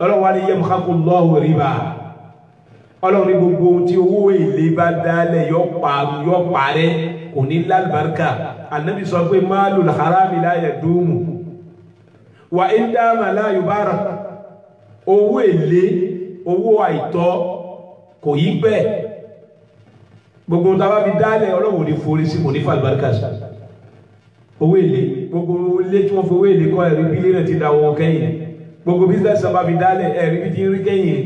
ọlọ́run wá ní yamhaqullahu riba ọlọ́run ní gbogbo tí owó èlé bá dálẹ̀ yọ parẹ́ kò ní lálùbáríkà Ànábì sọ pé malul harami la yadumu wa in dama la yubarak owó èlé owó àìtọ́ kò yí bẹ́ẹ̀ gbogbo tàbá fi dálẹ̀ ọlọ́wọ́ ní forí sí kò ní fàlùbáríkà sí owó èlé gbogbo ilé tí wọ́n fi owó èlé kọ́ ẹ̀rí bílé rẹ̀ ti dáwọ́ kẹ́yìn gbogbo bísíǹsì bá fi dálẹ̀ ẹ̀rí bí ti ń rí kẹ́yìn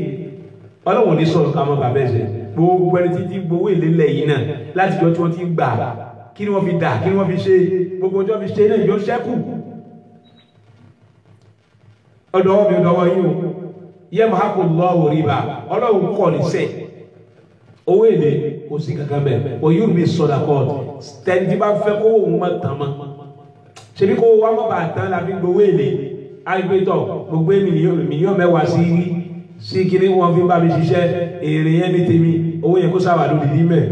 ọlọ́wọ́ ní sọ̀rọ̀ ká mọ́ bàbá ẹ̀sẹ̀ gbogbo ẹni tí ti gbowó èlé lẹ́yìn náà láti jọ tí wọ́n ti gbà kí ni wọ́n fi dà kí ni wọ́n fi ṣe gbogbo ọjọ́ fi ṣe náà yọ ṣẹ́kù ọ̀dọ̀ mi ọ̀dọ̀ wọ́n yìí yamhaqullahu riba ọlọ́run kọ́ ní sẹ́ owó èlé kò sí kankan bẹ́ẹ̀ o yóò mi sadaqat tẹ́ntì bá fẹ́ kó òun má tán mọ́ ṣebí kó wá má bàa tán la fi gbowó èlé àgbẹ̀tọ̀ gbogbo mílíọ̀nù mẹ́wàá sí kiri wọn fi bá mi ṣiṣẹ́ èrè yẹn ní tèmi owó yẹn kó sábà lórí ní mẹ́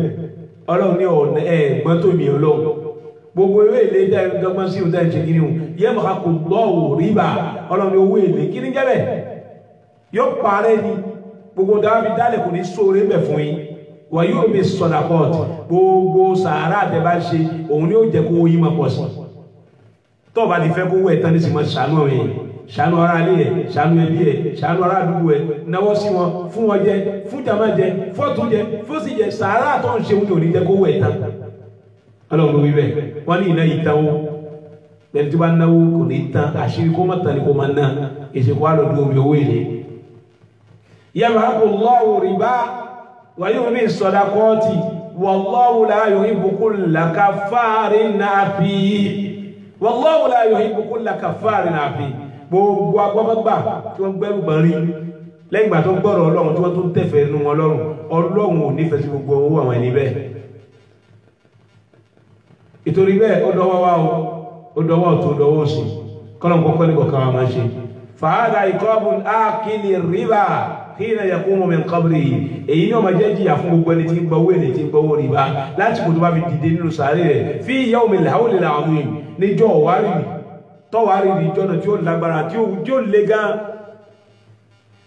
ọlọ́run ní ọ̀nà ẹ̀gbọ́n tó mi ọlọ́run gbogbo owó èlé dá ẹgbẹ́gbọ́n sí ọ̀dá ìṣe kiri yamhaqullahu riba ọlọ́run ní owó èlé kí ni jẹ́ bẹ́ẹ̀ yóò parẹ́ ni gbogbo dáwà fi dálẹ̀ kò ní sóore bẹ̀ fún yín wà yóò bí sọ̀dàkọ́t gbogbo sàárà tẹ́ bá ṣe òun ni ó jẹ́ kó yí máa pọ̀ sí tó bá ti fẹ́ kó wẹ̀ tán ní sì máa ṣàánú rẹ̀ ṣàánú ara ilé ẹ̀ ṣàánú ẹbí ẹ̀ ṣàánú ara àdúgbò ẹ̀ náwó sí wọn fún wọn jẹ fún jàmá jẹ fọ́tù jẹ fósì jẹ sàárà tó ń ṣe òun ní jẹ́ kó wẹ̀ tán ọlọ́run wí bẹ́ẹ̀ wọ́n ní iná yìí tán ó lẹ́ni tí bá náwó kò ní tán àṣírí kó má tán ni kó má ná èsèkó àlọ́dún omi owó èlé yamhaqullahu riba wa yurbi sadaqati wallahu la yuhibbu kulla kaffarin athim wallahu la yuhibbu kulla kaffarin athim gbogbo agbọ́gbà tí wọ́n gbẹ́rù gbọ́n rí lẹ́yìn ìgbà tó gbọ́rọ̀ ọlọ́run tí wọ́n tó ń tẹ̀fẹ̀ nínú wọn ọlọ́run ò nífẹ̀ẹ́ sí gbogbo owó àwọn ẹni bẹ́ẹ̀ ìtorí bẹ́ẹ̀ ó dọwọ́ wá ó dọwọ́ tó dọwọ́ sí kọ́lọ̀ kọ́kọ́ ní kọ̀ọ̀kan wa máa ṣe fàádà iqabun akili riba hina yaqumu min qabrihi èyí náà máa jẹ́ jìyà fún gbogbo ẹni tí ń gbowó èlé tí ń gbowó rìbá láti kò tó bá fi dìde nínú sàárè rẹ̀ fi yawmil hawlil azim níjọ́ wárìrì tọ́wárìrì jọ́nà tí ó lágbára tí ó le gan.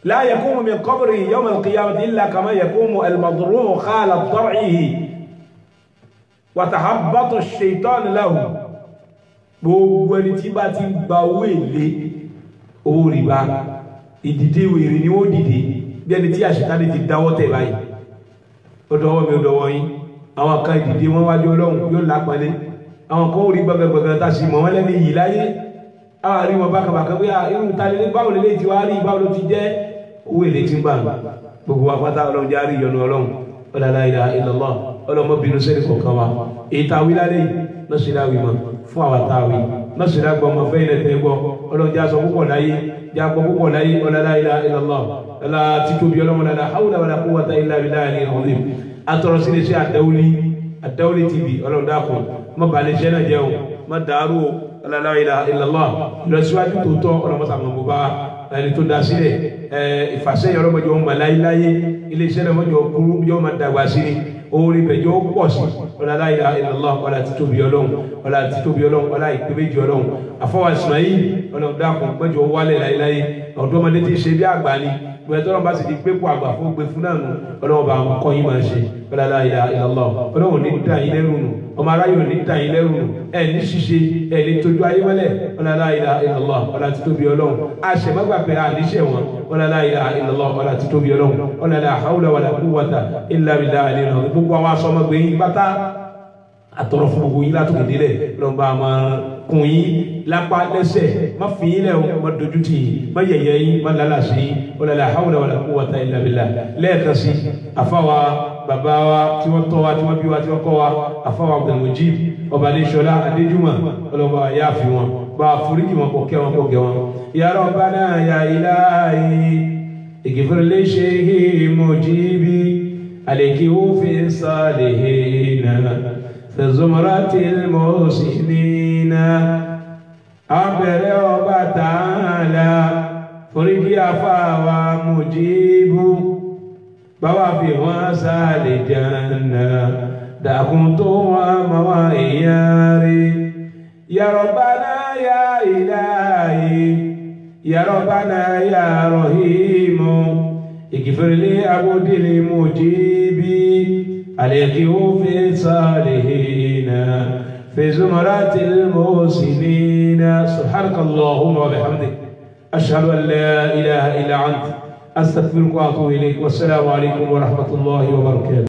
la yaqumu min qabrihi yawm al-qiyamati illa kama yaqumu al-madru'u khala dar'ihi wa tahabbatu ash-shaytanu lahu. gbogbo ẹni tí bá ti gba owó èlé owó rìbá ìdìde wèrè ni ó dìde bí ẹni tí àṣetánì ti dáwọ́ tẹ̀ báyìí. ó dọwọ́ mi ó dọwọ́ yín. àwọn kan ìdìde wọn wájú Ọlọ́run yóò lápẹ́lẹ́. àwọn kan ó rí gbọgbẹgbọgbẹ tá a sì mọ̀ wọ́n lẹ́nu yìí láyé. àwọn àrí wọn bákàbàkà pé irun ta lélẹ́ báwo lélẹ́ ti wá rí báwo ló ti jẹ́ owó èlé tí ń bà gbogbo wa pátá Ọlọ́run jẹ́ àrí ìyọnu Ọlọ́run la ilaha illallah Ọlọ́run bínú sẹ́ni kọ̀ọ̀kan wa. èyí tá a wí lálẹ́ yìí lọ́sílẹ̀ àwì mọ́ fún àwọn táwì lọ́sílẹ̀ àgbọ̀ ọmọ fẹ́ ilẹ̀ tẹ́ gbọ́ Ọlọ́run já sọ púpọ̀ láyé já gbọ́ púpọ̀ láyé la ilaha illallah ọlá títóbi Ọlọ́run la hawla wala quwwata illa billahi al-azim. atọrọ sí iléeṣẹ́ Àdáwólé TV Ọlọ́run dákun má balẹ̀ iṣẹ́ náà jẹ́ o má dàrú o la ilaha illallah ìlọsíwájú tó tọ́ Ọlọ́run sàmọ̀ bó bá ẹni tó dá sílẹ̀ ìfàsẹ́yìn ọlọ́mọdé wọn mọ̀ láyéláyé iléeṣẹ́ náà mọ́jọ kúrú yóò máa dàgbà sí ni orí bẹ̀jọ́ pọ̀ sí la ilaha illallah ọlá títóbi Ọlọ́run ọlá ìpè méjì Ọlọ́run àfọwọ́ Ismail Ọlọ́run dákun mọ́jọ wálẹ̀ láyéláyé ọ̀dọ́mọdé ti ṣe bí àgbà ni gbẹ̀tọ́ Ọlọ́run bá sì di pépò àgbà fún gbé fún náà nù Ọlọ́run bá wọn kọ́ yín máa ṣe la ilaha illallah Ọlọ́run ní dá yín lẹ́rù nù ọmọ aráyò ní dá yín lẹ́rù nù ẹ̀ ní ṣíṣe ẹ̀ ní tójú ayé mọ́lẹ̀ la ilaha illallah ọlá títóbi Ọlọ́run àṣẹmọ́gbàpẹ́ àníṣẹ́ wọn la ilaha illallah ọlá títóbi Ọlọ́run la hawla wala quwwata illa billahi al-azim. gbogbo àwọn asọmọgbé yín pátá àtọrọ fún gbogbo yín látòkè délẹ̀ lọ́nba máa kun yín lápá lẹ́sẹ̀ má fi yín lẹ̀ má dojú tì yín má yẹ̀yẹ́ yín má lálàsí yín la hawla wala quwwata illa billah. lẹ́ẹ̀kan sí àfáwa bàbá wa tí wọ́n tọ́ wa tí wọ́n bí wa tí wọ́n kọ́ wa àfáwa Abdulmujib Ọbadéṣọlá Adéjùmọ̀ ọlọ́ba yá fi wọn bá foríjì wọn kò kẹ́ wọn kò gẹ̀ wọn. ya Rabbana ya ilahi ighfir li shaykhi mujibi alayki fi salihina fi zumratil muhsinina. abẹ̀rẹ̀ ọba Ta'ala foríjì àfáwa Mujibu báwa fi wọn sáàlì janna dàkún tó wọn mọ́ wọn èèyàn rí. ya Rabbana ya ilahi ya Rabbana ya rahimu ighfir li abdil mujibi alayki fi salihina fi zumratil muhsinina. subhanakallahumma wa bihamdik ashhadu an la ilaha illa anta أستغفرك وأتوب إليك والسلام عليكم ورحمة الله وبركاته.